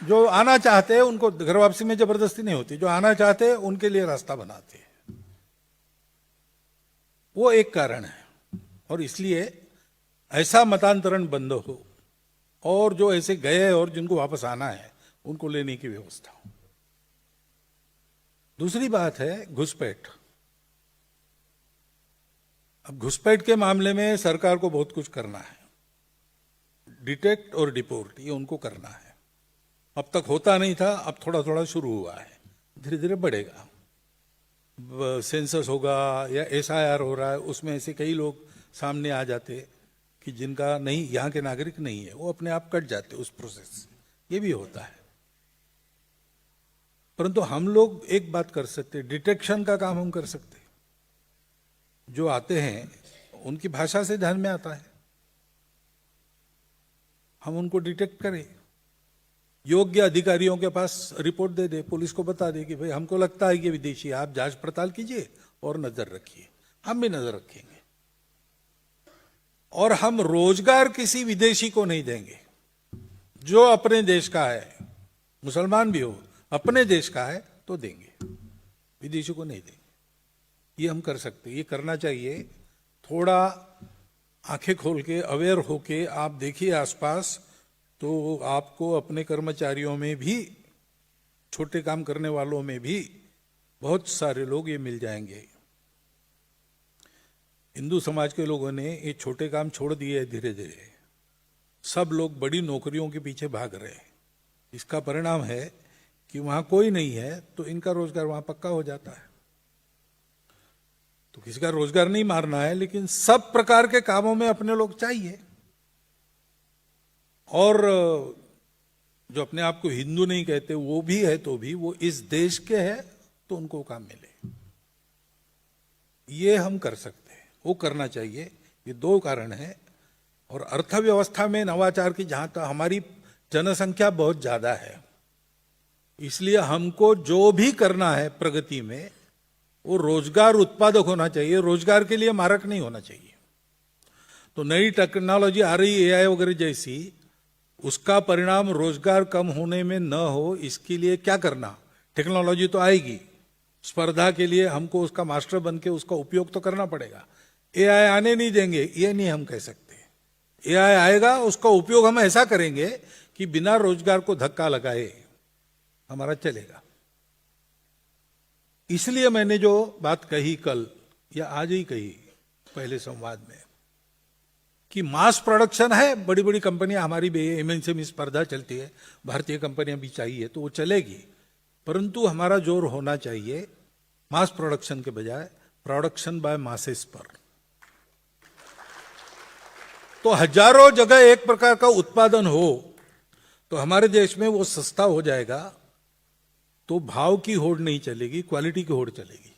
जो आना चाहते हैं उनको घर वापसी में जबरदस्ती नहीं होती, जो आना चाहते हैं उनके लिए रास्ता बनाते हैं, वो एक कारण है। और इसलिए ऐसा मतांतरण बंद हो, और जो ऐसे गए और जिनको वापस आना है उनको लेने की व्यवस्था हो। दूसरी बात है घुसपैठ। अब घुसपैठ के मामले में सरकार को बहुत कुछ करना है, डिटेक्ट और डिपोर्ट, ये उनको करना है। अब तक होता नहीं था, अब थोड़ा थोड़ा शुरू हुआ है, धीरे धीरे बढ़ेगा। सेंसस होगा या SIR हो रहा है, उसमें ऐसे कई लोग सामने आ जाते कि जिनका नहीं, यहाँ के नागरिक नहीं है, वो अपने आप कट जाते उस प्रोसेस से, ये भी होता है। परंतु हम लोग एक बात कर सकते, डिटेक्शन का काम हम कर सकते। जो आते हैं उनकी भाषा से ध्यान में आता है, हम उनको डिटेक्ट करें, योग्य अधिकारियों के पास रिपोर्ट दे दे, पुलिस को बता दे कि भाई हमको लगता है कि विदेशी, आप जांच पड़ताल कीजिए और नजर रखिए, हम भी नजर रखेंगे। और हम रोजगार किसी विदेशी को नहीं देंगे, जो अपने देश का है, मुसलमान भी हो, अपने देश का है तो देंगे, विदेशी को नहीं देंगे। ये हम कर सकते, ये करना चाहिए। थोड़ा आंखें खोल के, अवेयर होके आप देखिए आसपास, तो आपको अपने कर्मचारियों में भी, छोटे काम करने वालों में भी बहुत सारे लोग ये मिल जाएंगे। हिंदू समाज के लोगों ने ये छोटे काम छोड़ दिए धीरे धीरे, सब लोग बड़ी नौकरियों के पीछे भाग रहे हैं। इसका परिणाम है कि वहां कोई नहीं है तो इनका रोजगार वहां पक्का हो जाता है। तो किसी का रोजगार नहीं मारना है, लेकिन सब प्रकार के कामों में अपने लोग चाहिए। और जो अपने आप को हिंदू नहीं कहते वो भी है, तो भी वो इस देश के है तो उनको काम मिले। ये हम कर सकते हैं, वो करना चाहिए। ये दो कारण हैं। और अर्थव्यवस्था में नवाचार की, जहां तक हमारी जनसंख्या बहुत ज्यादा है, इसलिए हमको जो भी करना है प्रगति में, वो रोजगार उत्पादक होना चाहिए, रोजगार के लिए मारक नहीं होना चाहिए। तो नई टेक्नोलॉजी आ रही, एआई वगैरह जैसी, उसका परिणाम रोजगार कम होने में न हो, इसके लिए क्या करना? टेक्नोलॉजी तो आएगी, स्पर्धा के लिए हमको उसका मास्टर बन के उसका उपयोग तो करना पड़ेगा। एआई आने नहीं देंगे, ये नहीं हम कह सकते। एआई आएगा, उसका उपयोग हम ऐसा करेंगे कि बिना रोजगार को धक्का लगाए हमारा चलेगा। इसलिए मैंने जो बात कही कल या आज ही कही पहले संवाद में, कि मास प्रोडक्शन है, बड़ी बड़ी कंपनियां, हमारी भी एमएनसी में स्पर्धा चलती है, भारतीय कंपनियां भी चाहिए तो वो चलेगी, परंतु हमारा जोर होना चाहिए मास प्रोडक्शन के बजाय प्रोडक्शन बाय मासेस पर। तो हजारों जगह एक प्रकार का उत्पादन हो तो हमारे देश में वो सस्ता हो जाएगा, तो भाव की होड़ नहीं चलेगी, क्वालिटी की होड़ चलेगी।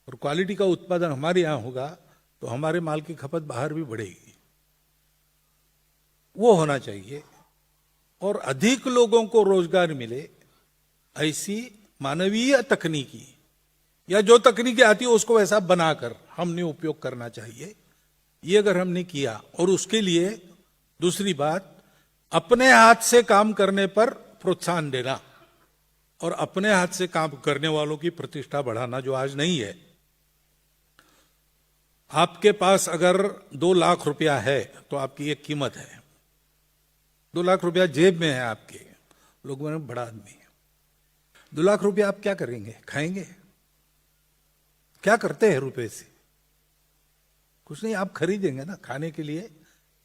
और क्वालिटी का उत्पादन हमारे यहां होगा तो हमारे माल की खपत बाहर भी बढ़ेगी। वो होना चाहिए। और अधिक लोगों को रोजगार मिले ऐसी मानवीय तकनीकी, या जो तकनीकी आती है उसको वैसा बनाकर हमने उपयोग करना चाहिए। ये अगर हमने किया, और उसके लिए दूसरी बात, अपने हाथ से काम करने पर प्रोत्साहन देना और अपने हाथ से काम करने वालों की प्रतिष्ठा बढ़ाना, जो आज नहीं है। आपके पास अगर 2 लाख रुपया है तो आपकी एक कीमत है। 2 लाख रुपया जेब में है आपके, लोग बोले बड़ा आदमी है। 2 लाख रुपया आप क्या करेंगे? खाएंगे? क्या करते हैं रुपए से? कुछ नहीं, आप खरीदेंगे ना, खाने के लिए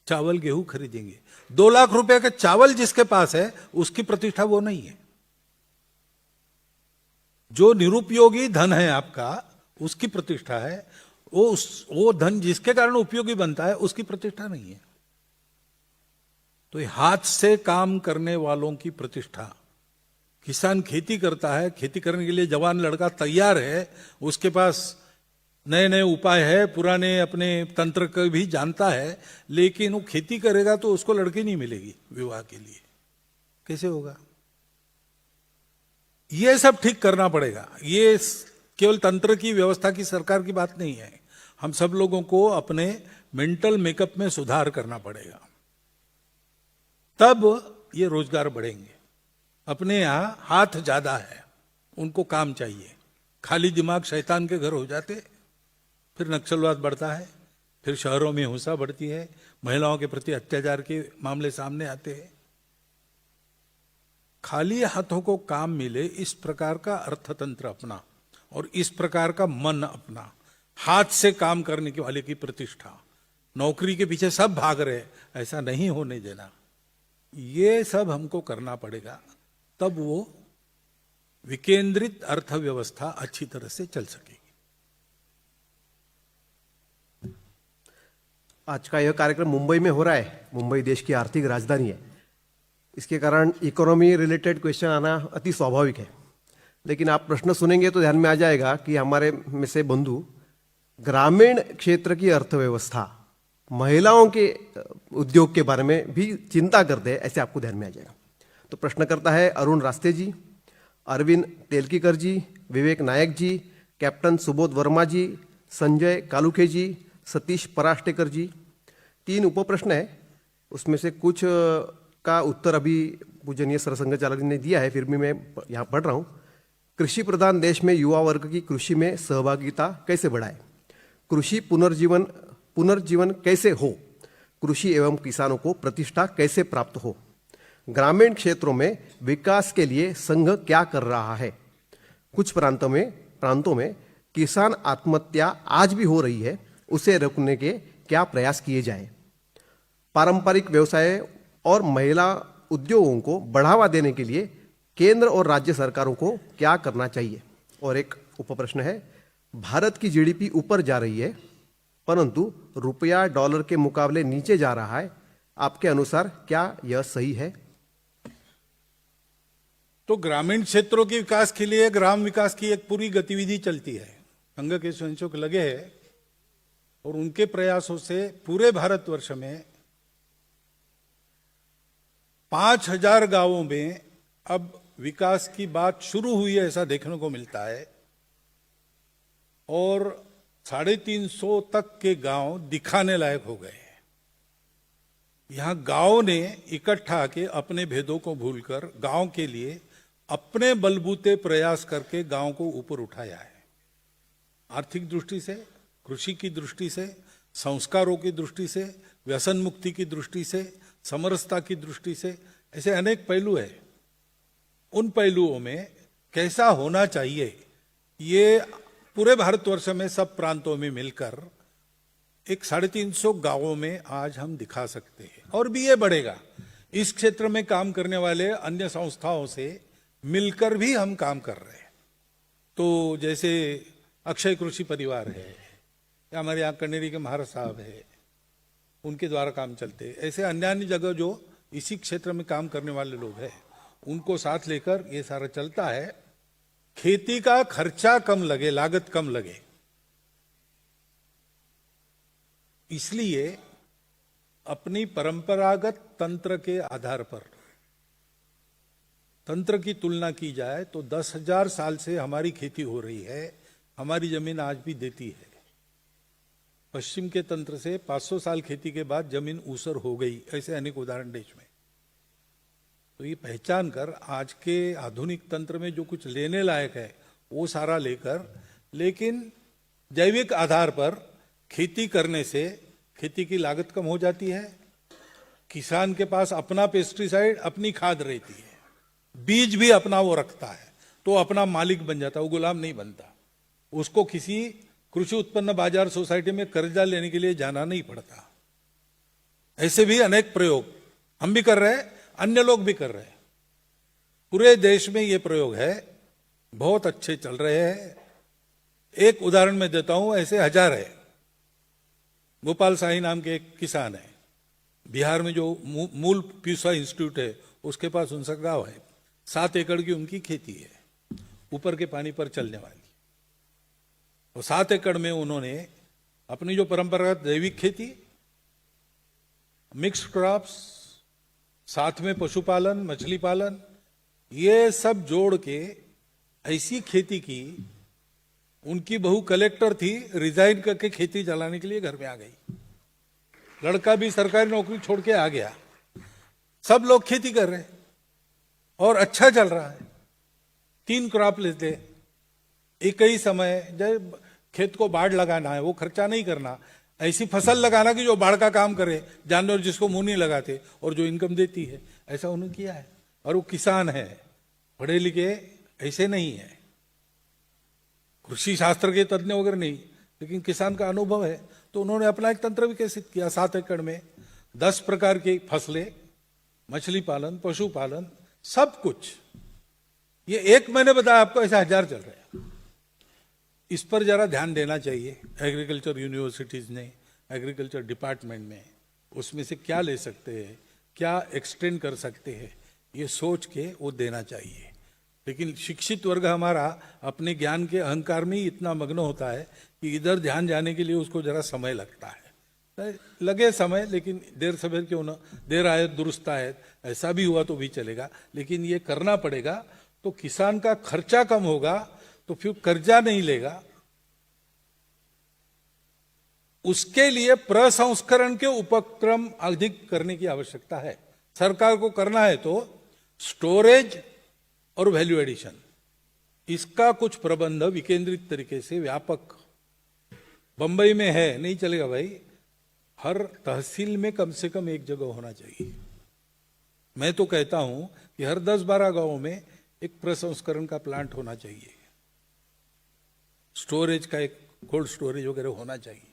चावल गेहूं खरीदेंगे। 2 लाख रुपए का चावल जिसके पास है उसकी प्रतिष्ठा वो नहीं है। जो निरुपयोगी धन है आपका, उसकी प्रतिष्ठा है। वो धन जिसके कारण उपयोगी बनता है उसकी प्रतिष्ठा नहीं है। तो ये हाथ से काम करने वालों की प्रतिष्ठा। किसान खेती करता है, खेती करने के लिए जवान लड़का तैयार है, उसके पास नए नए उपाय है, पुराने अपने तंत्र को भी जानता है, लेकिन वो खेती करेगा तो उसको लड़की नहीं मिलेगी विवाह के लिए। कैसे होगा? ये सब ठीक करना पड़ेगा। ये केवल तंत्र की व्यवस्था की, सरकार की बात नहीं है। हम सब लोगों को अपने मेंटल मेकअप में सुधार करना पड़ेगा, तब ये रोजगार बढ़ेंगे। अपने यहां हाथ ज्यादा है, उनको काम चाहिए। खाली दिमाग शैतान के घर हो जाते, फिर नक्सलवाद बढ़ता है, फिर शहरों में हिंसा बढ़ती है, महिलाओं के प्रति अत्याचार के मामले सामने आते हैं। खाली हाथों को काम मिले, इस प्रकार का अर्थतंत्र अपना और इस प्रकार का मन अपना, हाथ से काम करने के वाले की प्रतिष्ठा। नौकरी के पीछे सब भाग रहे, ऐसा नहीं होने देना। ये सब हमको करना पड़ेगा, तब वो विकेंद्रित अर्थव्यवस्था अच्छी तरह से चल सकेगी। आज का यह कार्यक्रम मुंबई में हो रहा है। मुंबई देश की आर्थिक राजधानी है, इसके कारण इकोनॉमी रिलेटेड क्वेश्चन आना अति स्वाभाविक है। लेकिन आप प्रश्न सुनेंगे तो ध्यान में आ जाएगा कि हमारे में से बंधु ग्रामीण क्षेत्र की अर्थव्यवस्था, महिलाओं के उद्योग के बारे में भी चिंता करते हैं, ऐसे आपको ध्यान में आ जाएगा। तो प्रश्नकर्ता है अरुण रास्ते जी, अरविंद तेलकीकर जी, विवेक नायक जी, कैप्टन सुबोध वर्मा जी, संजय कालुखे जी, सतीश पराष्टेकर जी। 3 उपप्रश्न है, उसमें से कुछ का उत्तर अभी पूजनीय सरसंघ चालक जी ने दिया है, फिर भी मैं यहाँ पढ़ रहा हूँ। कृषि प्रधान देश में युवा वर्ग की कृषि में सहभागिता कैसे बढ़ाए, कृषि पुनर्जीवन कैसे हो, कृषि एवं किसानों को प्रतिष्ठा कैसे प्राप्त हो, ग्रामीण क्षेत्रों में विकास के लिए संघ क्या कर रहा है, कुछ प्रांतों में किसान आत्महत्या आज भी हो रही है, उसे रोकने के क्या प्रयास किए जाए, पारंपरिक व्यवसाय और महिला उद्योगों को बढ़ावा देने के लिए केंद्र और राज्य सरकारों को क्या करना चाहिए। और एक उपप्रश्न है, भारत की जीडीपी ऊपर जा रही है परंतु रुपया डॉलर के मुकाबले नीचे जा रहा है, आपके अनुसार क्या यह सही है? तो ग्रामीण क्षेत्रों के विकास के लिए ग्राम विकास की एक पूरी गतिविधि चलती है, संघ के स्वयंसेवक लगे हैं और उनके प्रयासों से पूरे भारतवर्ष में 5000 गांवों में अब विकास की बात शुरू हुई है, ऐसा देखने को मिलता है। और 350 तक के गांव दिखाने लायक हो गए हैं। यहां गांव ने इकट्ठा के अपने भेदों को भूलकर गांव के लिए अपने बलबूते प्रयास करके गांव को ऊपर उठाया है। आर्थिक दृष्टि से, कृषि की दृष्टि से, संस्कारों की दृष्टि से, व्यसन मुक्ति की दृष्टि से, समरसता की दृष्टि से, ऐसे अनेक पहलू है। उन पहलुओं में कैसा होना चाहिए, ये पूरे भारतवर्ष में सब प्रांतों में मिलकर एक 350 गांवों में आज हम दिखा सकते हैं। और भी ये बढ़ेगा, इस क्षेत्र में काम करने वाले अन्य संस्थाओं से मिलकर भी हम काम कर रहे हैं। तो जैसे अक्षय कृषि परिवार है, या हमारे यहाँ कनेरी के महाराज साहब है, उनके द्वारा काम चलते हैं। ऐसे अन्य अन्य जगह जो इसी क्षेत्र में काम करने वाले लोग हैं, उनको साथ लेकर ये सारा चलता है। खेती का खर्चा कम लगे, लागत कम लगे, इसलिए अपनी परंपरागत तंत्र के आधार पर तंत्र की तुलना की जाए तो 10,000 साल से हमारी खेती हो रही है, हमारी जमीन आज भी देती है। पश्चिम के तंत्र से 500 साल खेती के बाद जमीन ऊसर हो गई, ऐसे अनेक उदाहरण देश में। तो ये पहचान कर आज के आधुनिक तंत्र में जो कुछ लेने लायक है वो सारा लेकर, लेकिन जैविक आधार पर खेती करने से खेती की लागत कम हो जाती है, किसान के पास अपना पेस्टिसाइड, अपनी खाद रहती है, बीज भी अपना वो रखता है, तो अपना मालिक बन जाता है, वो गुलाम नहीं बनता। उसको किसी कृषि उत्पन्न बाजार सोसाइटी में कर्जा लेने के लिए जाना नहीं पड़ता। ऐसे भी अनेक प्रयोग हम भी कर रहे हैं, अन्य लोग भी कर रहे हैं। पूरे देश में ये प्रयोग है, बहुत अच्छे चल रहे हैं। एक उदाहरण मैं देता हूं, ऐसे 1000 है। गोपाल शाही नाम के एक किसान है, बिहार में जो मूल प्यूसा इंस्टीट्यूट है उसके पास उनका गांव है, 7 एकड़ की उनकी खेती है, ऊपर के पानी पर चलने वाली। और 7 एकड़ में उन्होंने अपनी जो परंपरागत जैविक खेती, मिक्स्ड क्रॉप्स, साथ में पशुपालन, मछली पालन, ये सब जोड़ के ऐसी खेती की। उनकी बहू कलेक्टर थी, रिजाइन करके खेती चलाने के लिए घर में आ गई। लड़का भी सरकारी नौकरी छोड़ के आ गया। सब लोग खेती कर रहे हैं और अच्छा चल रहा है। 3 क्रॉप लेते, एक ही समय, जब खेत को बाढ़ लगाना है वो खर्चा नहीं करना, ऐसी फसल लगाना कि जो बाढ़ का काम करे, जानवर जिसको मुंह नहीं लगाते और जो इनकम देती है, ऐसा उन्होंने किया है। और वो किसान है, पढ़े लिखे ऐसे नहीं है, कृषि शास्त्र के तज्ञ वगैरह नहीं, लेकिन किसान का अनुभव है। तो उन्होंने अपना एक तंत्र विकसित किया। 7 एकड़ में 10 प्रकार की फसलें, मछली पालन, पशुपालन, सब कुछ। ये एक मैंने बताया आपको, ऐसे 1000 चल रहे हैं। इस पर जरा ध्यान देना चाहिए एग्रीकल्चर यूनिवर्सिटीज ने, एग्रीकल्चर डिपार्टमेंट में, उसमें से क्या ले सकते हैं, क्या एक्सटेंड कर सकते हैं, ये सोच के वो देना चाहिए। लेकिन शिक्षित वर्ग हमारा अपने ज्ञान के अहंकार में ही इतना मग्न होता है कि इधर ध्यान जाने के लिए उसको जरा समय लगता है। लगे समय, लेकिन देर सवेर क्यों ना, देर आए दुरुस्त आए, ऐसा भी हुआ तो भी चलेगा, लेकिन ये करना पड़ेगा। तो किसान का खर्चा कम होगा तो फिर कर्जा नहीं लेगा। उसके लिए प्रसंस्करण के उपक्रम अधिक करने की आवश्यकता है। सरकार को करना है तो स्टोरेज और वैल्यू एडिशन, इसका कुछ प्रबंध विकेंद्रित तरीके से व्यापक, बंबई में है, नहीं चलेगा भाई, हर तहसील में कम से कम एक जगह होना चाहिए। मैं तो कहता हूं कि हर 10-12 गांवों में एक प्रसंस्करण का प्लांट होना चाहिए, स्टोरेज का एक कोल्ड स्टोरेज वगैरह होना चाहिए।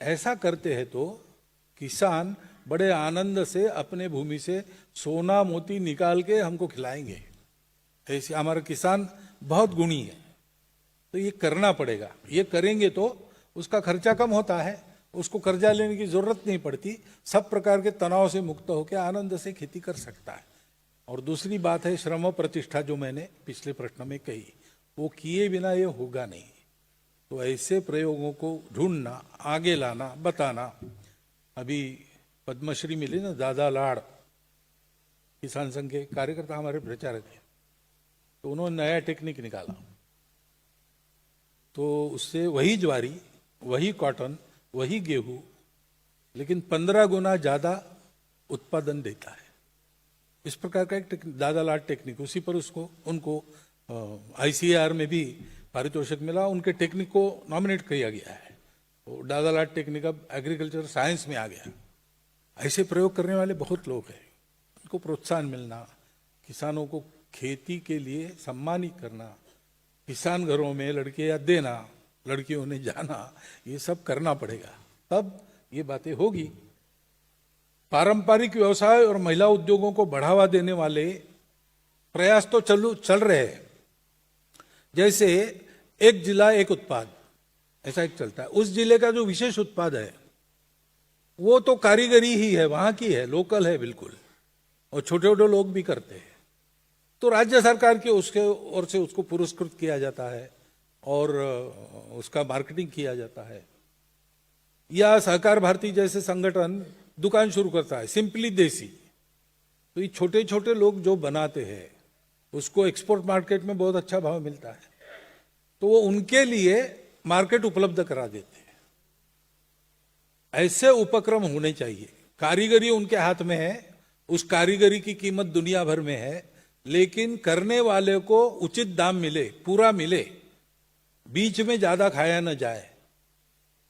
ऐसा करते हैं तो किसान बड़े आनंद से अपने भूमि से सोना मोती निकाल के हमको खिलाएंगे। ऐसे हमारा किसान बहुत गुणी है, तो ये करना पड़ेगा। ये करेंगे तो उसका खर्चा कम होता है, उसको कर्जा लेने की जरूरत नहीं पड़ती, सब प्रकार के तनाव से मुक्त होकर आनंद से खेती कर सकता है। और दूसरी बात है श्रम प्रतिष्ठा, जो मैंने पिछले प्रश्न में कही, वो किए बिना ये होगा नहीं। तो ऐसे प्रयोगों को ढूंढना, आगे लाना, बताना। अभी पद्मश्री मिली ना दादा लाड़, किसान संघ के कार्यकर्ता हमारे प्रचारक हैं, तो उन्होंने नया टेक्निक निकाला। तो उससे वही ज्वारी, वही कॉटन, वही गेहूं, लेकिन 15 गुना ज्यादा उत्पादन देता है। इस प्रकार का एक दादा लाड़ टेक्निक, उसी पर उसको उनको ICAR में भी पारितोषिक मिला, उनके टेक्निक को नॉमिनेट किया गया है। तो दादा लाड़ टेक्निक अब एग्रीकल्चर साइंस में आ गया। ऐसे प्रयोग करने वाले बहुत लोग हैं, उनको प्रोत्साहन मिलना, किसानों को खेती के लिए सम्मानित करना, किसान घरों में लड़कियां देना, लड़कियों ने जाना, ये सब करना पड़ेगा, तब ये बातें होगी। पारंपरिक व्यवसाय और महिला उद्योगों को बढ़ावा देने वाले प्रयास तो चल रहे हैं। जैसे एक जिला एक उत्पाद, ऐसा एक चलता है। उस जिले का जो विशेष उत्पाद है वो तो कारीगरी ही है, वहां की है, लोकल है बिल्कुल, और छोटे छोटे लोग भी करते हैं। तो राज्य सरकार की उसके ओर से उसको पुरस्कृत किया जाता है और उसका मार्केटिंग किया जाता है। या सहकार भारती जैसे संगठन दुकान शुरू करता है, सिंपली देसी। तो ये छोटे छोटे लोग जो बनाते हैं उसको एक्सपोर्ट मार्केट में बहुत अच्छा भाव मिलता है, तो वो उनके लिए मार्केट उपलब्ध करा देते हैं। ऐसे उपक्रम होने चाहिए। कारीगरी उनके हाथ में है, उस कारीगरी की कीमत दुनिया भर में है, लेकिन करने वाले को उचित दाम मिले, पूरा मिले, बीच में ज्यादा खाया न जाए,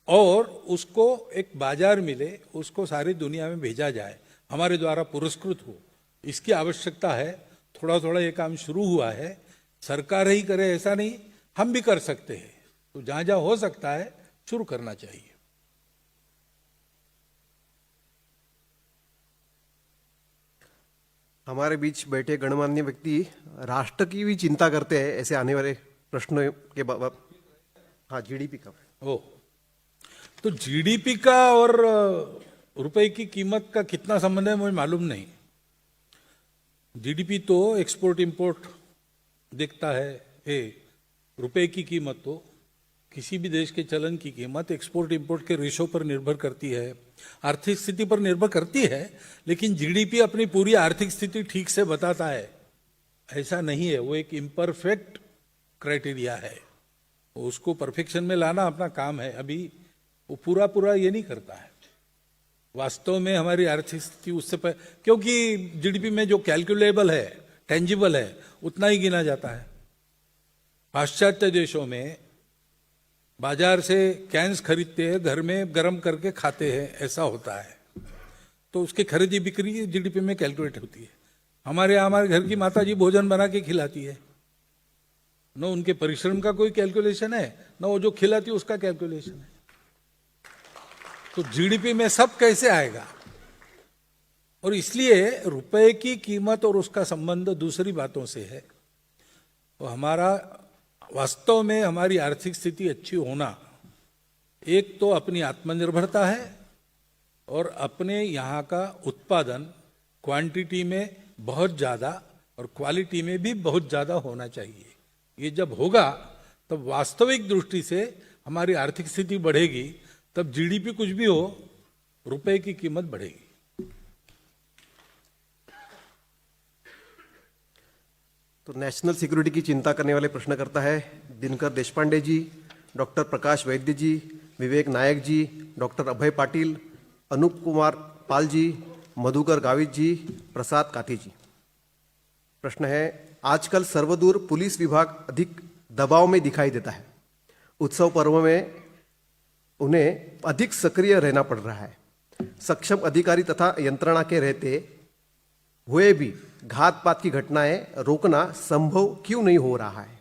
और उसको एक बाजार मिले, उसको सारी दुनिया में भेजा जाए, हमारे द्वारा पुरस्कृत हो, इसकी आवश्यकता है। थोड़ा थोड़ा ये काम शुरू हुआ है, सरकार ही करे ऐसा नहीं, हम भी कर सकते हैं। तो जहां जहां हो सकता है शुरू करना चाहिए। हमारे बीच बैठे गणमान्य व्यक्ति राष्ट्र की भी चिंता करते हैं ऐसे आने वाले प्रश्नों के बाबत। हाँ, GDP का। ओ, तो GDP का और रुपए की कीमत का कितना संबंध है मुझे मालूम नहीं। GDP तो एक्सपोर्ट इंपोर्ट देखता है, रुपए की कीमत तो किसी भी देश के चलन की कीमत एक्सपोर्ट इंपोर्ट के रेशो पर निर्भर करती है, आर्थिक स्थिति पर निर्भर करती है। लेकिन GDP अपनी पूरी आर्थिक स्थिति ठीक से बताता है ऐसा नहीं है, वो एक इम्परफेक्ट क्राइटेरिया है, उसको परफेक्शन में लाना अपना काम है। अभी वो पूरा ये नहीं करता है। वास्तव में हमारी आर्थिक स्थिति उससे क्योंकि GDP में जो कैलकुलेबल है, टेंजिबल है, उतना ही गिना जाता है। पाश्चात्य देशों में बाजार से कैंस खरीदते हैं, घर में गर्म करके खाते हैं, ऐसा होता है। तो उसकी खरीदी बिक्री GDP में कैलकुलेट होती है। हमारे यहाँ हमारे घर की माता जी भोजन बना के खिलाती है, न उनके परिश्रम का कोई कैलकुलेशन है, न वो जो खिलाती है उसका कैलकुलेशन है। तो GDP में सब कैसे आएगा? और इसलिए रुपए की कीमत और उसका संबंध दूसरी बातों से है। तो हमारा वास्तव में हमारी आर्थिक स्थिति अच्छी होना, एक तो अपनी आत्मनिर्भरता है और अपने यहाँ का उत्पादन क्वांटिटी में बहुत ज़्यादा और क्वालिटी में भी बहुत ज्यादा होना चाहिए। ये जब होगा तब वास्तविक दृष्टि से हमारी आर्थिक स्थिति बढ़ेगी, तब जीडीपी कुछ भी हो, रुपए की कीमत बढ़ेगी। तो नेशनल सिक्योरिटी की चिंता करने वाले प्रश्न करता है दिनकर देशपांडे जी, डॉक्टर प्रकाश वैद्य जी, विवेक नायक जी, डॉक्टर अभय पाटिल, अनूप कुमार पाल जी, मधुकर गावित जी, प्रसाद काठी जी। प्रश्न है, आजकल सर्वदूर पुलिस विभाग अधिक दबाव में दिखाई देता है। उत्सव पर्व में उन्हें अधिक सक्रिय रहना पड़ रहा है। सक्षम अधिकारी तथा यंत्रणा के रहते हुए भी घात पात की घटनाएं रोकना संभव क्यों नहीं हो रहा है?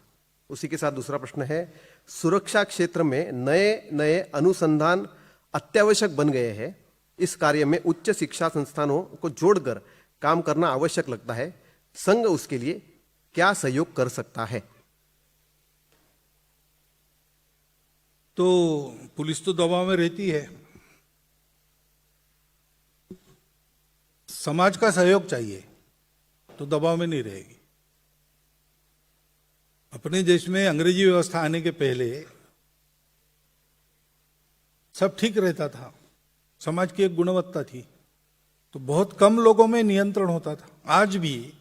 उसी के साथ दूसरा प्रश्न है, सुरक्षा क्षेत्र में नए नए अनुसंधान अत्यावश्यक बन गए हैं। इस कार्य में उच्च शिक्षा संस्थानों को जोड़कर काम करना आवश्यक लगता है। संघ उसके लिए क्या सहयोग कर सकता है? तो पुलिस तो दबाव में रहती है, समाज का सहयोग चाहिए तो दबाव में नहीं रहेगी। अपने देश में अंग्रेजी व्यवस्था आने के पहले सब ठीक रहता था, समाज की एक गुणवत्ता थी, तो बहुत कम लोगों में नियंत्रण होता था। आज भी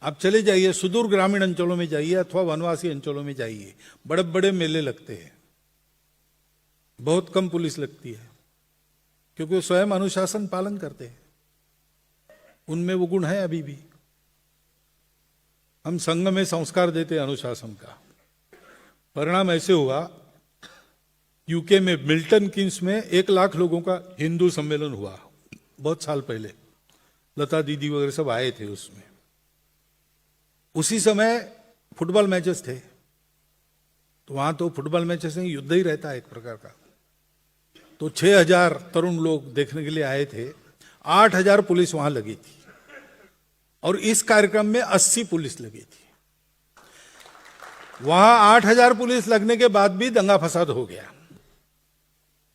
आप चले जाइए, सुदूर ग्रामीण अंचलों में जाइए अथवा वनवासी अंचलों में जाइए, बड़े बड़े मेले लगते हैं, बहुत कम पुलिस लगती है, क्योंकि वो स्वयं अनुशासन पालन करते हैं। उनमें वो गुण है अभी भी। हम संघ में संस्कार देते हैं अनुशासन का। परिणाम ऐसे हुआ, यूके में मिल्टन किन्स में 1 लाख लोगों का हिंदू सम्मेलन हुआ बहुत साल पहले। लता दीदी वगैरह सब आए थे उसमें। उसी समय फुटबॉल मैचेस थे, तो वहां तो फुटबॉल मैचेस में युद्ध ही रहता है एक प्रकार का। तो 6000 तरुण लोग देखने के लिए आए थे, 8000 पुलिस वहां लगी थी, और इस कार्यक्रम में 80 पुलिस लगी थी। वहां 8000 पुलिस लगने के बाद भी दंगा फसाद हो गया,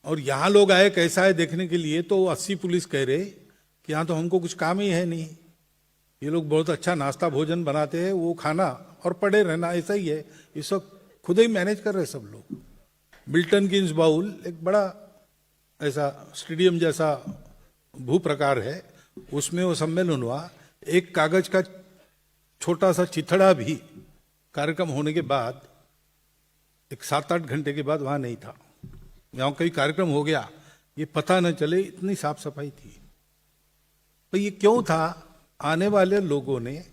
और यहां लोग आए कैसा है देखने के लिए, तो 80 पुलिस कह रहे कि यहां तो हमको कुछ काम ही है नहीं, ये लोग बहुत अच्छा नाश्ता भोजन बनाते हैं, वो खाना और पड़े रहना ऐसा ही है, इस वक्त खुद ही मैनेज कर रहे सब लोग। मिल्टन किन्स बाउल एक बड़ा ऐसा स्टेडियम जैसा भू प्रकार है, उसमें वो सम्मेलन हुआ। एक कागज का छोटा सा चिथड़ा भी कार्यक्रम होने के बाद एक 7-8 घंटे के बाद वहां नहीं था। यहाँ कहीं कार्यक्रम हो गया ये पता न चले, इतनी साफ सफाई थी। तो ये क्यों था? आने वाले लोगों ने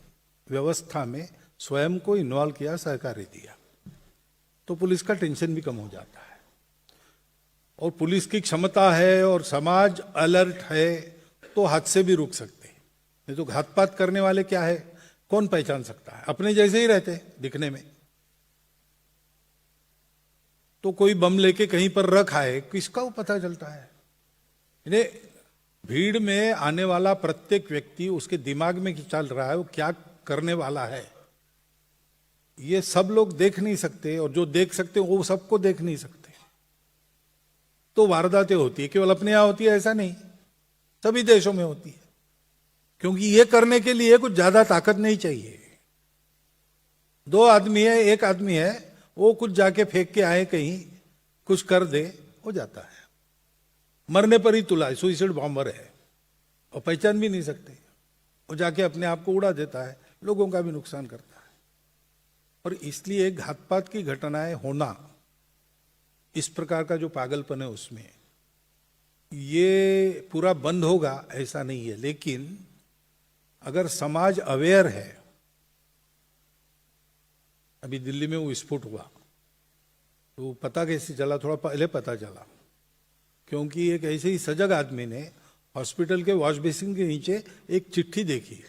व्यवस्था में स्वयं को इन्वॉल्व किया, सहकार्य दिया, तो पुलिस का टेंशन भी कम हो जाता है। और पुलिस की क्षमता है और समाज अलर्ट है तो हादसे भी रुक सकते हैं। नहीं तो घातपात करने वाले क्या है, कौन पहचान सकता है? अपने जैसे ही रहते दिखने में। तो कोई बम लेके कहीं पर रख आए, किसका वो पता चलता है? इन्हें भीड़ में आने वाला प्रत्येक व्यक्ति, उसके दिमाग में क्या चल रहा है, वो क्या करने वाला है, ये सब लोग देख नहीं सकते, और जो देख सकते वो सबको देख नहीं सकते। तो वारदातें होती है, केवल अपने यहां होती है ऐसा नहीं, सभी देशों में होती है। क्योंकि ये करने के लिए कुछ ज्यादा ताकत नहीं चाहिए। 2 आदमी है, 1 आदमी है, वो कुछ जाके फेंक के आए कहीं, कुछ कर दे, हो जाता है। मरने पर ही तुला है, सुइसाइड बॉम्बर है, और पहचान भी नहीं सकते, वो जाके अपने आप को उड़ा देता है, लोगों का भी नुकसान करता है। और इसलिए घातपात की घटनाएं होना, इस प्रकार का जो पागलपन है उसमें, ये पूरा बंद होगा ऐसा नहीं है। लेकिन अगर समाज अवेयर है, अभी दिल्ली में वो विस्फोट हुआ तो पता कैसे चला? थोड़ा पहले पता चला, क्योंकि एक ऐसे ही सजग आदमी ने हॉस्पिटल के वॉश बेसिन के नीचे एक चिट्ठी देखी,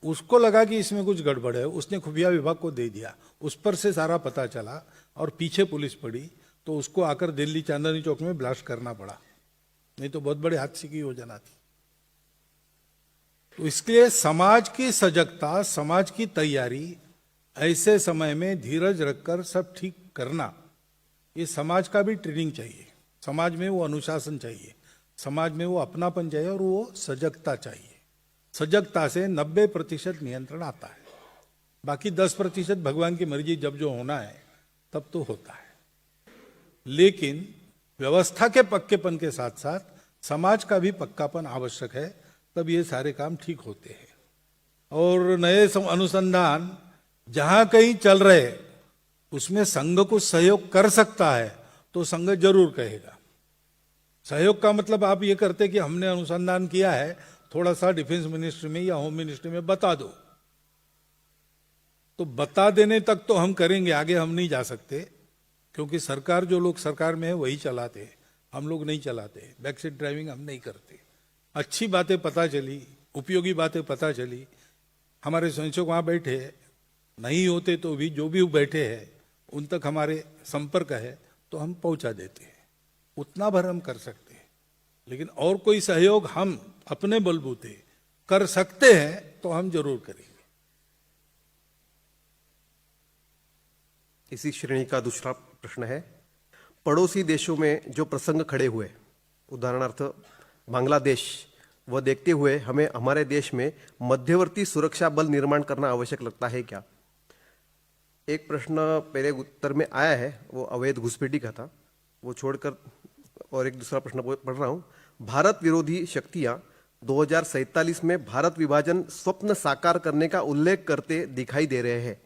उसको लगा कि इसमें कुछ गड़बड़ है, उसने खुफिया विभाग को दे दिया, उस पर से सारा पता चला, और पीछे पुलिस पड़ी, तो उसको आकर दिल्ली चांदनी चौक में ब्लास्ट करना पड़ा, नहीं तो बहुत बड़े हादसे की योजना थी। तो इसलिए समाज की सजगता, समाज की तैयारी, ऐसे समय में धीरज रखकर सब ठीक करना, ये समाज का भी ट्रेनिंग चाहिए। समाज में वो अनुशासन चाहिए, समाज में वो अपनापन चाहिए, और वो सजगता चाहिए। सजगता से 90% नियंत्रण आता है। बाकी 10% भगवान की मर्जी, जब जो होना है तब तो होता है। लेकिन व्यवस्था के पक्केपन के साथ साथ समाज का भी पक्कापन आवश्यक है, तब ये सारे काम ठीक होते हैं। और नए अनुसंधान जहां कहीं चल रहे उसमें संघ कुछ सहयोग कर सकता है तो संघ जरूर कहेगा। सहयोग का मतलब आप ये करते कि हमने अनुसंधान किया है, थोड़ा सा डिफेंस मिनिस्ट्री में या होम मिनिस्ट्री में बता दो, तो बता देने तक तो हम करेंगे, आगे हम नहीं जा सकते, क्योंकि सरकार, जो लोग सरकार में है वही चलाते हैं, हम लोग नहीं चलाते। बैक सीट ड्राइविंग हम नहीं करते। अच्छी बातें पता चली, उपयोगी बातें पता चली, हमारे संयोजक वहां बैठे नहीं होते तो भी जो भी बैठे हैं उन तक हमारे संपर्क है तो हम पहुंचा देते हैं। उतना भर हम कर सकते हैं, लेकिन और कोई सहयोग हम अपने बलबूते कर सकते हैं तो हम जरूर करेंगे। इसी श्रेणी का दूसरा प्रश्न है, पड़ोसी देशों में जो प्रसंग खड़े हुए, उदाहरणार्थ बांग्लादेश, वह देखते हुए हमें हमारे देश में मध्यवर्ती सुरक्षा बल निर्माण करना आवश्यक लगता है क्या? एक प्रश्न पहले उत्तर में आया है, वो अवैध घुसपैठी का था, वो छोड़कर और एक दूसरा प्रश्न पढ़ रहा हूं। भारत विरोधी शक्तियां 2047 में भारत विभाजन स्वप्न साकार करने का उल्लेख करते दिखाई दे रहे हैं,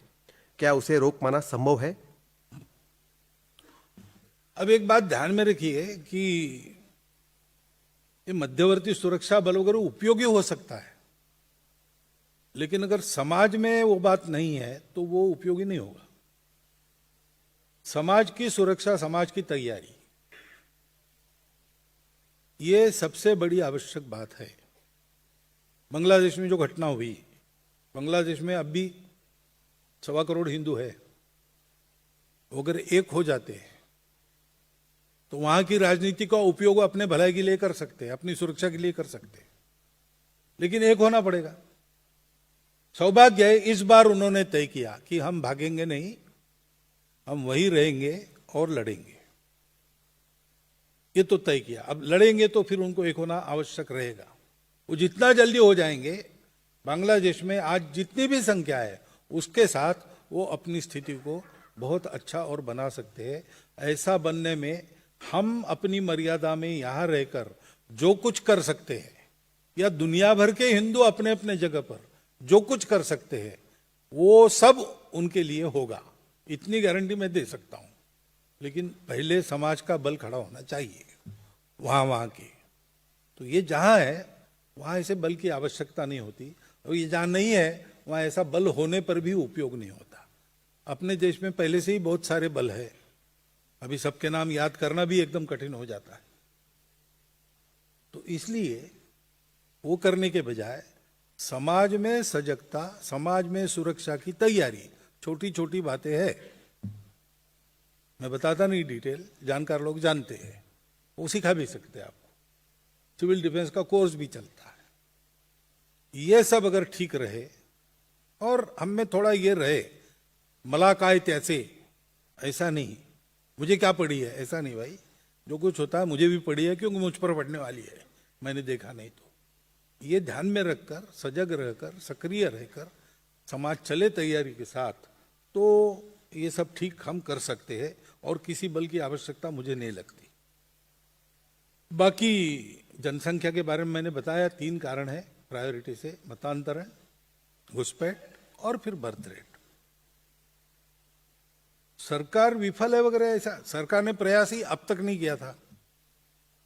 क्या उसे रोक पाना संभव है? अब एक बात ध्यान में रखिए कि ये मध्यवर्ती सुरक्षा बल वगैरह उपयोगी हो सकता है, लेकिन अगर समाज में वो बात नहीं है तो वो उपयोगी नहीं होगा। समाज की सुरक्षा, समाज की तैयारी, ये सबसे बड़ी आवश्यक बात है। बांग्लादेश में जो घटना हुई, बांग्लादेश में अब भी 1.25 करोड़ हिंदू है, अगर एक हो जाते हैं तो वहां की राजनीति का उपयोग अपने भलाई के लिए कर सकते हैं, अपनी सुरक्षा के लिए कर सकते हैं, लेकिन एक होना पड़ेगा। सौभाग्य है इस बार उन्होंने तय किया कि हम भागेंगे नहीं, हम वहीं रहेंगे और लड़ेंगे। ये तो तय किया, अब लड़ेंगे तो फिर उनको एक होना आवश्यक रहेगा। वो जितना जल्दी हो जाएंगे, बांग्लादेश में आज जितनी भी संख्या है उसके साथ वो अपनी स्थिति को बहुत अच्छा और बना सकते हैं। ऐसा बनने में हम अपनी मर्यादा में यहां रहकर जो कुछ कर सकते हैं, या दुनिया भर के हिंदू अपने अपने जगह पर जो कुछ कर सकते हैं, वो सब उनके लिए होगा, इतनी गारंटी मैं दे सकता हूं। लेकिन पहले समाज का बल खड़ा होना चाहिए वहां की। तो ये जहां है वहां ऐसे बल की आवश्यकता नहीं होती, और ये जहां नहीं है वहां ऐसा बल होने पर भी उपयोग नहीं होता। अपने देश में पहले से ही बहुत सारे बल है, अभी सबके नाम याद करना भी एकदम कठिन हो जाता है। तो इसलिए वो करने के बजाय समाज में सजगता, समाज में सुरक्षा की तैयारी, छोटी छोटी बातें हैं, मैं बताता नहीं डिटेल, जानकार लोग जानते हैं, वो सिखा भी सकते हैं आपको। सिविल डिफेंस का कोर्स भी चलता है। ये सब अगर ठीक रहे और हम में थोड़ा ये रहे, मलाकाय तैसे, ऐसा नहीं मुझे क्या पड़ी है, ऐसा नहीं भाई, जो कुछ होता है मुझे भी पड़ी है, क्योंकि मुझ पर पड़ने वाली है, मैंने देखा नहीं। तो ये ध्यान में रखकर, सजग रहकर, सक्रिय रहकर समाज चले तैयारी के साथ, तो ये सब ठीक हम कर सकते हैं और किसी बल की आवश्यकता मुझे नहीं लगती। बाकी जनसंख्या के बारे में मैंने बताया, 3 कारण है प्रायोरिटी से, मतांतरण, घुसपैठ और फिर बर्थ रेट। सरकार विफल है वगैरह, ऐसा सरकार ने प्रयास ही अब तक नहीं किया था।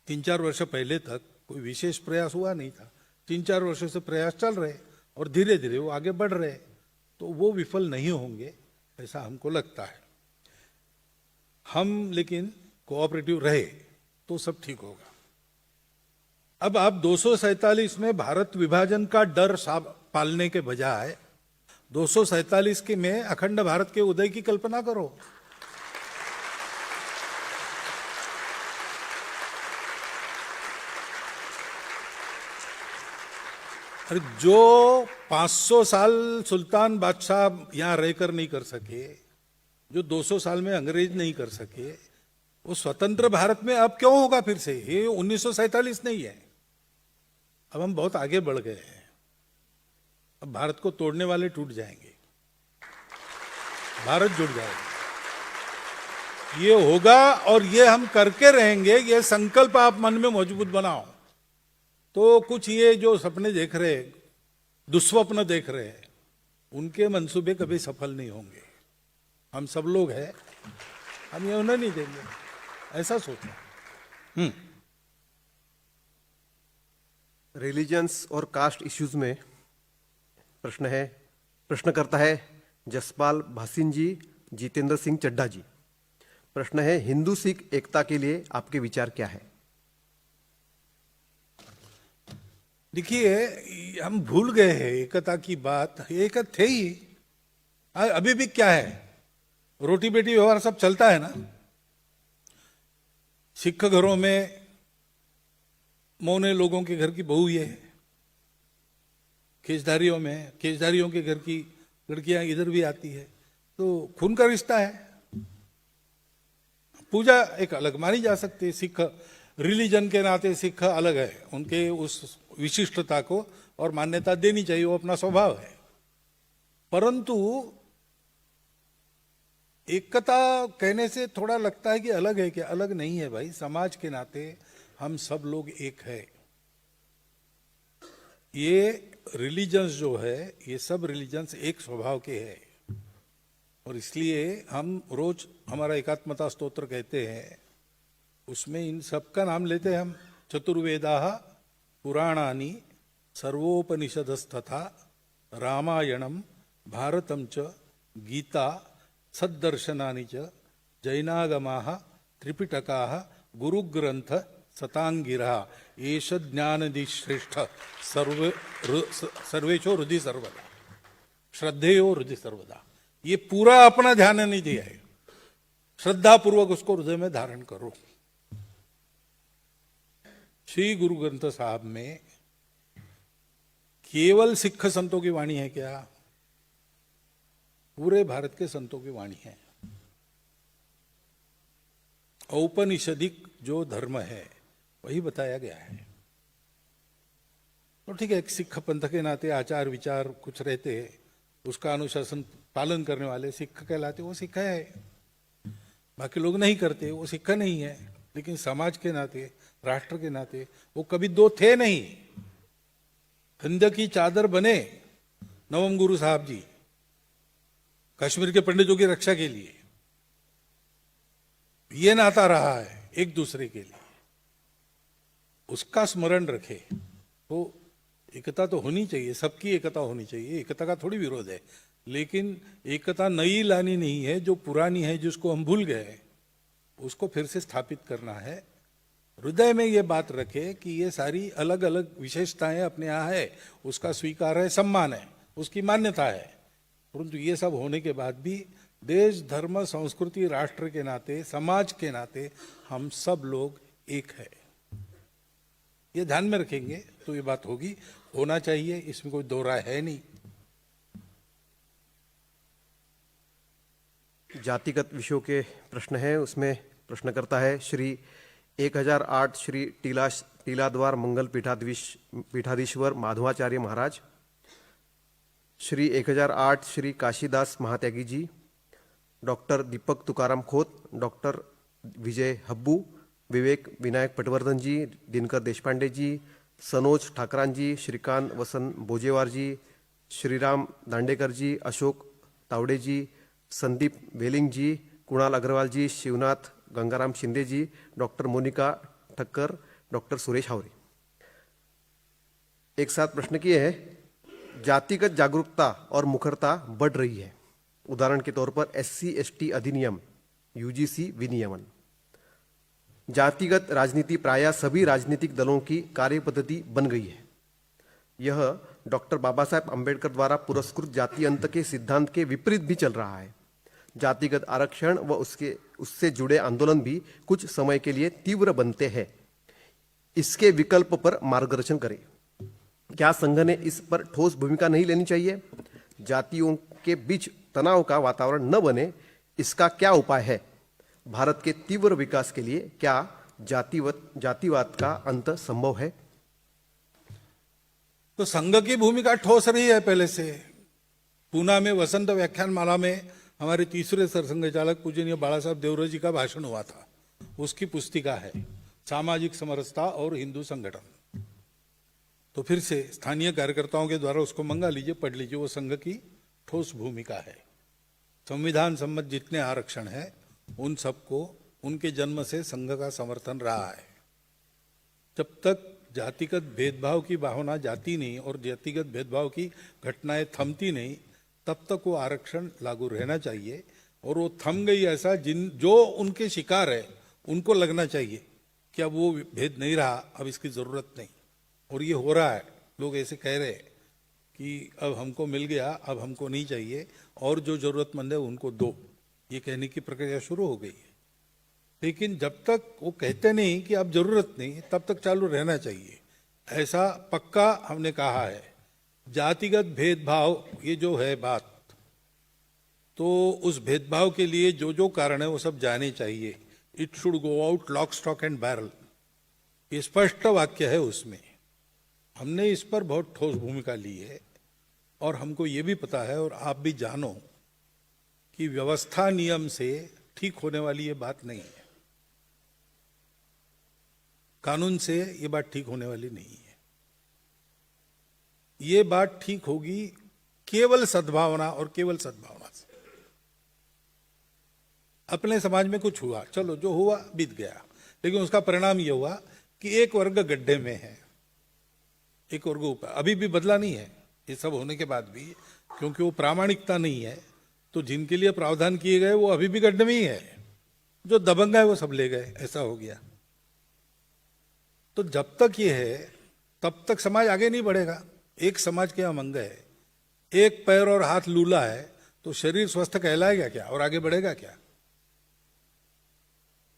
3-4 वर्ष पहले तक कोई विशेष प्रयास हुआ नहीं था। 3-4 वर्षों से प्रयास चल रहे और धीरे धीरे वो आगे बढ़ रहे, तो वो विफल नहीं होंगे ऐसा हमको लगता है। हम लेकिन कोऑपरेटिव रहे तो सब ठीक होगा। अब आप 247 में भारत विभाजन का डर पालने के बजाय 247 के में अखंड भारत के उदय की कल्पना करो। अरे जो 500 साल सुल्तान बादशाह यहां रहकर नहीं कर सके, जो 200 साल में अंग्रेज नहीं कर सके, वो स्वतंत्र भारत में अब क्यों होगा फिर से? ये 1947 नहीं है, अब हम बहुत आगे बढ़ गए हैं। अब भारत को तोड़ने वाले टूट जाएंगे, भारत जुड़ जाएगा। ये होगा और ये हम करके रहेंगे। ये संकल्प आप मन में मजबूत बनाओ तो कुछ ये जो सपने देख रहे, दुस्वप्न देख रहे हैं, उनके मंसूबे कभी सफल नहीं होंगे। हम सब लोग हैं, हम ये होने नहीं देंगे, ऐसा सोचना। रिलीजन्स और कास्ट इश्यूज में प्रश्न करता है जसपाल भासीन जी, जितेंद्र सिंह चड्ढा जी। प्रश्न है, हिंदू सिख एकता के लिए आपके विचार क्या है? देखिए, हम भूल गए हैं एकता की बात। एक थे ही, अभी भी क्या है, रोटी बेटी व्यवहार सब चलता है ना। सिख घरों में मौने लोगों के घर की बहू ये है, केशधारियों के घर की लड़कियां इधर भी आती है, तो खून का रिश्ता है। पूजा एक अलग मानी जा सकती है, सिख रिलीजन के नाते सिख अलग है, उनके उस विशिष्टता को और मान्यता देनी चाहिए, वो अपना स्वभाव है। परंतु एकता कहने से थोड़ा लगता है कि अलग है, क्या अलग नहीं है भाई। समाज के नाते हम सब लोग एक है। ये रिलीजन्स जो है, ये सब रिलीजन्स एक स्वभाव के हैं, और इसलिए हम रोज हमारा एकात्मता स्तोत्र कहते हैं, उसमें इन सब का नाम लेते हैं हम। चतुर्वेदाः पुराणानि सर्वोपनिषदस्तथा रामायणम भारतम च गीता सद्दर्शनानि च जैनागमाः त्रिपिटकाः गुरुग्रंथ सतांगिरा एष ज्ञानदि श्रेष्ठ सर्वेशो हृदि सर्वदा श्रद्धेयो हृदि सर्वदा। ये पूरा अपना ध्यान नहीं दिया है, श्रद्धा पूर्वक उसको हृदय में धारण करो। श्री गुरु ग्रंथ साहब में केवल सिख संतों की वाणी है क्या? पूरे भारत के संतों की वाणी है। औपनिषदिक जो धर्म है वही बताया गया है। तो ठीक है, एक सिख पंथ के नाते आचार विचार कुछ रहते, उसका अनुशासन पालन करने वाले सिख कहलाते, वो सिख है। बाकी लोग नहीं करते, वो सिख नहीं है। लेकिन समाज के नाते, राष्ट्र के नाते वो कभी दो थे नहीं। हिंद की चादर बने नवम गुरु साहब जी कश्मीर के पंडितों की रक्षा के लिए। ये नाता रहा है एक दूसरे के लिए, उसका स्मरण रखे। तो एकता तो होनी चाहिए, सबकी एकता होनी चाहिए, एकता का थोड़ी विरोध है। लेकिन एकता नई लानी नहीं है, जो पुरानी है, जिसको हम भूल गए, उसको फिर से स्थापित करना है। हृदय में ये बात रखे कि ये सारी अलग अलग विशेषताएं अपने यहाँ है, उसका स्वीकार है, सम्मान है, उसकी मान्यता है। परंतु ये सब होने के बाद भी देश, धर्म, संस्कृति, राष्ट्र के नाते, समाज के नाते हम सब लोग एक है। ये ध्यान में रखेंगे तो ये बात होगी, होना चाहिए, इसमें कोई दो राय है नहीं। जातिगत विषयों के प्रश्न हैं, उसमें प्रश्न करता है श्री 1008 श्री टीलाद्वार मंगल पीठाधीश्वर माधवाचार्य महाराज, श्री 1008 श्री काशीदास महात्यागी जी, डॉक्टर दीपक तुकाराम खोत, डॉक्टर विजय हब्बू, विवेक विनायक पटवर्धन जी, दिनकर देशपांडे जी, सनोज ठाकरान जी, श्रीकांत वसंत बोजेवार जी, श्रीराम दांडेकर जी, अशोक तावड़े जी, संदीप वेलिंग जी, कुणाल अग्रवाल जी, शिवनाथ गंगाराम शिंदे जी, डॉक्टर मोनिका ठक्कर, डॉक्टर सुरेश हावरे। एक साथ प्रश्न किए हैं, जातिगत जागरूकता और मुखरता बढ़ रही है। उदाहरण के तौर पर SC/ST अधिनियम, UGC विनियमन। जातिगत राजनीति प्रायः सभी राजनीतिक दलों की कार्यपद्धति बन गई है। यह डॉक्टर बाबा साहेब अम्बेडकर द्वारा पुरस्कृत जाति अंत के सिद्धांत के विपरीत भी चल रहा है। जातिगत आरक्षण व उससे जुड़े आंदोलन भी कुछ समय के लिए तीव्र बनते हैं। इसके विकल्प पर मार्गदर्शन करें। क्या संघ ने इस पर ठोस भूमिका नहीं लेनी चाहिए? जातियों के बीच तनाव का वातावरण न बने, इसका क्या उपाय है? भारत के तीव्र विकास के लिए क्या जातिवाद का अंत संभव है? तो संघ की भूमिका ठोस रही है पहले से। पूना में वसंत व्याख्यान माला में हमारे तीसरे सरसंघचालक पूजनीय बाला साहब देवरे जी का भाषण हुआ था, उसकी पुस्तिका है सामाजिक समरसता और हिंदू संगठन। तो फिर से स्थानीय कार्यकर्ताओं के द्वारा उसको मंगा लीजिए, पढ़ लीजिए, वो संघ की ठोस भूमिका है। संविधान सम्मत जितने आरक्षण हैं उन सबको उनके जन्म से संघ का समर्थन रहा है। जब तक जातिगत भेदभाव की भावना जाती नहीं और जातिगत भेदभाव की घटनाएं थमती नहीं, तब तक वो आरक्षण लागू रहना चाहिए। और वो थम गई ऐसा जो उनके शिकार है उनको लगना चाहिए कि अब वो भेद नहीं रहा, अब इसकी जरूरत नहीं। और ये हो रहा है, लोग ऐसे कह रहे हैं कि अब हमको मिल गया, अब हमको नहीं चाहिए, और जो जरूरतमंद है उनको दो, ये कहने की प्रक्रिया शुरू हो गई है। लेकिन जब तक वो कहते नहीं कि अब जरूरत नहीं, तब तक चालू रहना चाहिए, ऐसा पक्का हमने कहा है। जातिगत भेदभाव ये जो है बात, तो उस भेदभाव के लिए जो जो कारण है वो सब जाने चाहिए। It should go out lock stock and barrel, ये स्पष्ट वाक्य है उसमें। हमने इस पर बहुत ठोस भूमिका ली है और हमको ये भी पता है, और आप भी जानो, कि व्यवस्था नियम से ठीक होने वाली ये बात नहीं है। कानून से ये बात ठीक होने वाली नहीं है। ये बात ठीक होगी केवल सद्भावना और केवल सद्भावना से। अपने समाज में कुछ हुआ, चलो जो हुआ बीत गया, लेकिन उसका परिणाम ये हुआ कि एक वर्ग गड्ढे में है, एक वर्ग ऊपर। अभी भी बदला नहीं है ये सब होने के बाद भी, क्योंकि वो प्रामाणिकता नहीं है। तो जिनके लिए प्रावधान किए गए वो अभी भी गड्ढे में ही है, जो दबंग है वो सब ले गए, ऐसा हो गया। तो जब तक ये है तब तक समाज आगे नहीं बढ़ेगा। एक समाज के हम अंग है, एक पैर और हाथ लूला है, तो शरीर स्वस्थ कहलाएगा क्या और आगे बढ़ेगा क्या?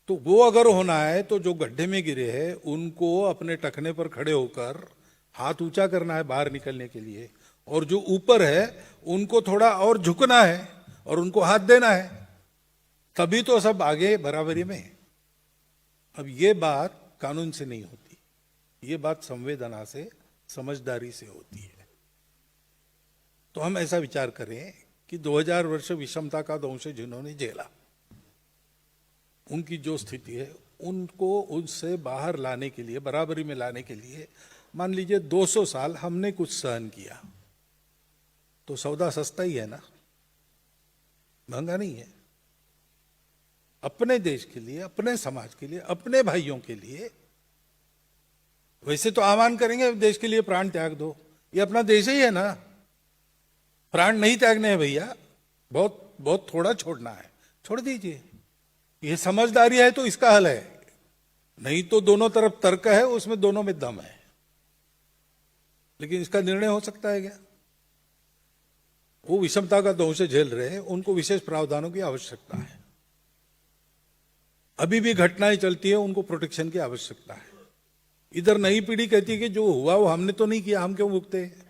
तो वो अगर होना है तो जो गड्ढे में गिरे हैं उनको अपने टखने पर खड़े होकर हाथ ऊंचा करना है बाहर निकलने के लिए, और जो ऊपर है उनको थोड़ा और झुकना है और उनको हाथ देना है, तभी तो सब आगे बराबरी में। अब ये बात कानून से नहीं होती, ये बात संवेदना से, समझदारी से होती है। तो हम ऐसा विचार करें कि 2000 वर्ष विषमता का दंश जिन्होंने झेला, उनकी जो स्थिति है उनको उससे बाहर लाने के लिए, बराबरी में लाने के लिए, मान लीजिए 200 साल हमने कुछ सहन किया, तो सौदा सस्ता ही है ना, महंगा नहीं है। अपने देश के लिए, अपने समाज के लिए, अपने भाइयों के लिए वैसे तो आह्वान करेंगे देश के लिए प्राण त्याग दो, ये अपना देश ही है ना। प्राण नहीं त्यागने हैं भैया, बहुत बहुत थोड़ा छोड़ना है, छोड़ दीजिए। ये समझदारी है तो इसका हल है, नहीं तो दोनों तरफ तर्क है, उसमें दोनों में दम है। लेकिन इसका निर्णय हो सकता है क्या? वो विषमता का दंश झेल रहे हैं, उनको विशेष प्रावधानों की आवश्यकता है। अभी भी घटनाएं चलती है, उनको प्रोटेक्शन की आवश्यकता है। इधर नई पीढ़ी कहती है कि जो हुआ वो हमने तो नहीं किया, हम क्यों भुगते हैं?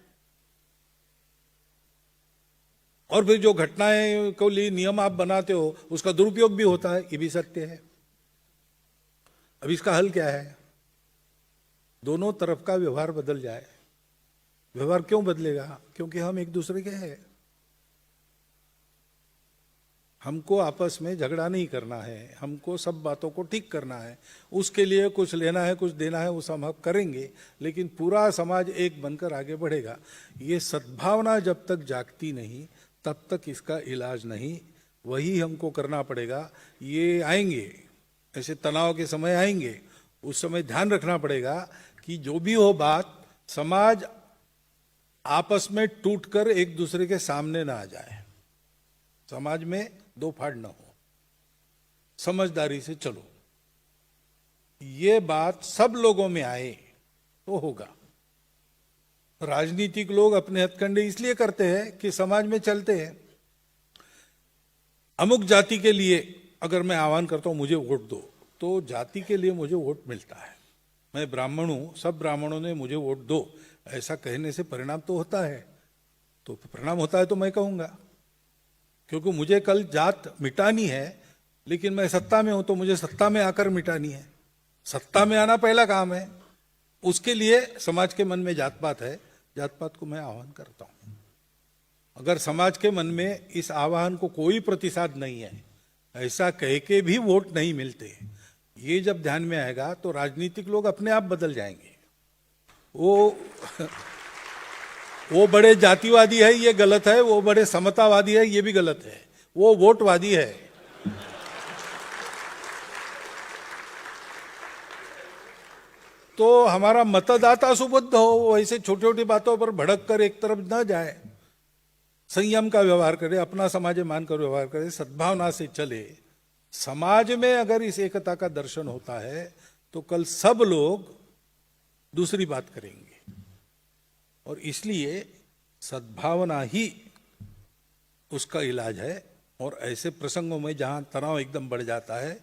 और फिर जो घटनाएं को लिए नियम आप बनाते हो उसका दुरुपयोग भी होता है, ये भी सत्य है। अब इसका हल क्या है? दोनों तरफ का व्यवहार बदल जाए। व्यवहार क्यों बदलेगा? क्योंकि हम एक दूसरे के हैं। हमको आपस में झगड़ा नहीं करना है, हमको सब बातों को ठीक करना है। उसके लिए कुछ लेना है, कुछ देना है, वो सब हम करेंगे, लेकिन पूरा समाज एक बनकर आगे बढ़ेगा। ये सद्भावना जब तक जागती नहीं तब तक इसका इलाज नहीं, वही हमको करना पड़ेगा। ये आएंगे, ऐसे तनाव के समय आएंगे, उस समय ध्यान रखना पड़ेगा कि जो भी हो बात, समाज आपस में टूटकर एक दूसरे के सामने ना आ जाए, समाज में दो फाड़ न हो, समझदारी से चलो। ये बात सब लोगों में आए तो होगा। राजनीतिक लोग अपने हथकंडे इसलिए करते हैं कि समाज में चलते हैं। अमुक जाति के लिए अगर मैं आह्वान करता हूं मुझे वोट दो, तो जाति के लिए मुझे वोट मिलता है। मैं ब्राह्मण हूं, सब ब्राह्मणों ने मुझे वोट दो, ऐसा कहने से परिणाम तो होता है। तो परिणाम होता है तो मैं कहूंगा, क्योंकि मुझे कल जात मिटानी है, लेकिन मैं सत्ता में हूं तो मुझे सत्ता में आकर मिटानी है। सत्ता में आना पहला काम है, उसके लिए समाज के मन में जात पात है जात पात को मैं आह्वान करता हूं। अगर समाज के मन में इस आह्वान को कोई प्रतिसाद नहीं है, ऐसा कह के भी वोट नहीं मिलते, ये जब ध्यान में आएगा तो राजनीतिक लोग अपने आप बदल जाएंगे। वो बड़े जातिवादी है, ये गलत है, वो बड़े समतावादी है, ये भी गलत है, वो वोटवादी है। तो हमारा मतदाता सुबुद्ध हो, वैसे छोटी छोटी बातों पर भड़क कर एक तरफ न जाए, संयम का व्यवहार करे, अपना समाज मानकर व्यवहार करे, सद्भावना से चले। समाज में अगर इस एकता का दर्शन होता है तो कल सब लोग दूसरी बात करेंगे, और इसलिए सद्भावना ही उसका इलाज है। और ऐसे प्रसंगों में जहां तनाव एकदम बढ़ जाता है,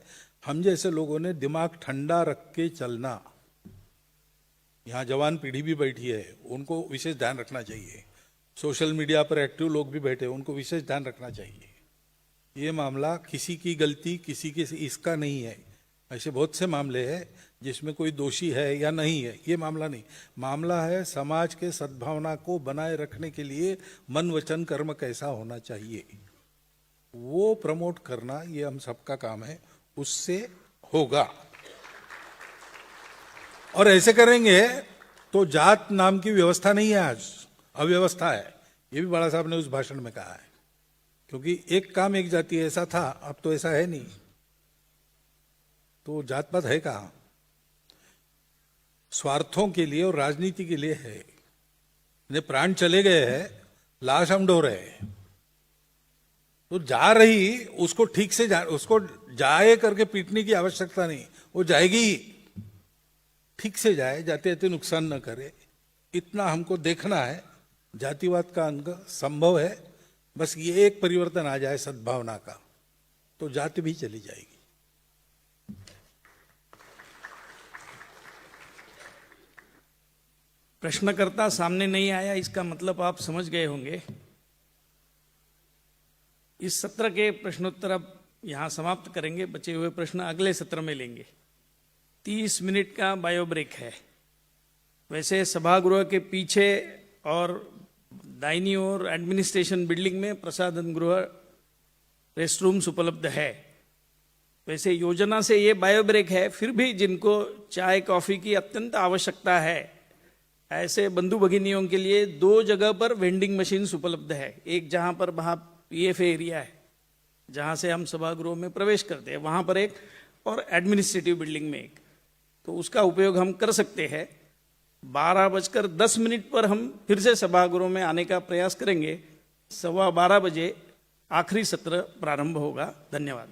हम जैसे लोगों ने दिमाग ठंडा रख के चलना। यहाँ जवान पीढ़ी भी बैठी है, उनको विशेष ध्यान रखना चाहिए। सोशल मीडिया पर एक्टिव लोग भी बैठे, उनको विशेष ध्यान रखना चाहिए। ये मामला किसी की गलती, किसी के इसका नहीं है। ऐसे बहुत से मामले हैं जिसमें कोई दोषी है या नहीं है, ये मामला नहीं। मामला है समाज के सद्भावना को बनाए रखने के लिए मन वचन कर्म कैसा होना चाहिए, वो प्रमोट करना, ये हम सबका काम है, उससे होगा। और ऐसे करेंगे तो जात नाम की व्यवस्था नहीं है, आज अव्यवस्था है। ये भी बड़ा साहब ने उस भाषण में कहा है, क्योंकि एक काम एक जाति ऐसा था, अब तो ऐसा है नहीं। तो जात पात है कहां? स्वार्थों के लिए और राजनीति के लिए है। इन्हें प्राण चले गए हैं, लाश हम ढो रहे हैं। तो जा रही उसको ठीक से उसको जाए करके पीटने की आवश्यकता नहीं, वो जाएगी, ठीक से जाए, जाते जाते नुकसान न करे, इतना हमको देखना है। जातिवाद का अंग संभव है, बस ये एक परिवर्तन आ जाए सद्भावना का, तो जाति भी चली जाएगी। प्रश्नकर्ता सामने नहीं आया, इसका मतलब आप समझ गए होंगे। इस सत्र के प्रश्नोत्तर अब यहां समाप्त करेंगे, बचे हुए प्रश्न अगले सत्र में लेंगे। 30 मिनट का बायो ब्रेक है। वैसे सभागृह के पीछे और दाहिनी ओर एडमिनिस्ट्रेशन बिल्डिंग में प्रसाधन गृह, रेस्ट रूम्स उपलब्ध है। वैसे योजना से ये बायो ब्रेक है, फिर भी जिनको चाय कॉफी की अत्यंत आवश्यकता है, ऐसे बंधु भगिनियों के लिए 2 जगह पर वेंडिंग मशीन्स उपलब्ध है। एक जहां पर वहां पीएफ एरिया है, जहां से हम सभागृह में प्रवेश करते हैं, वहां पर एक, और एडमिनिस्ट्रेटिव बिल्डिंग में एक, तो उसका उपयोग हम कर सकते हैं। 12:10 पर हम फिर से सभागृह में आने का प्रयास करेंगे। 12:15 बजे आखिरी सत्र प्रारंभ होगा। धन्यवाद।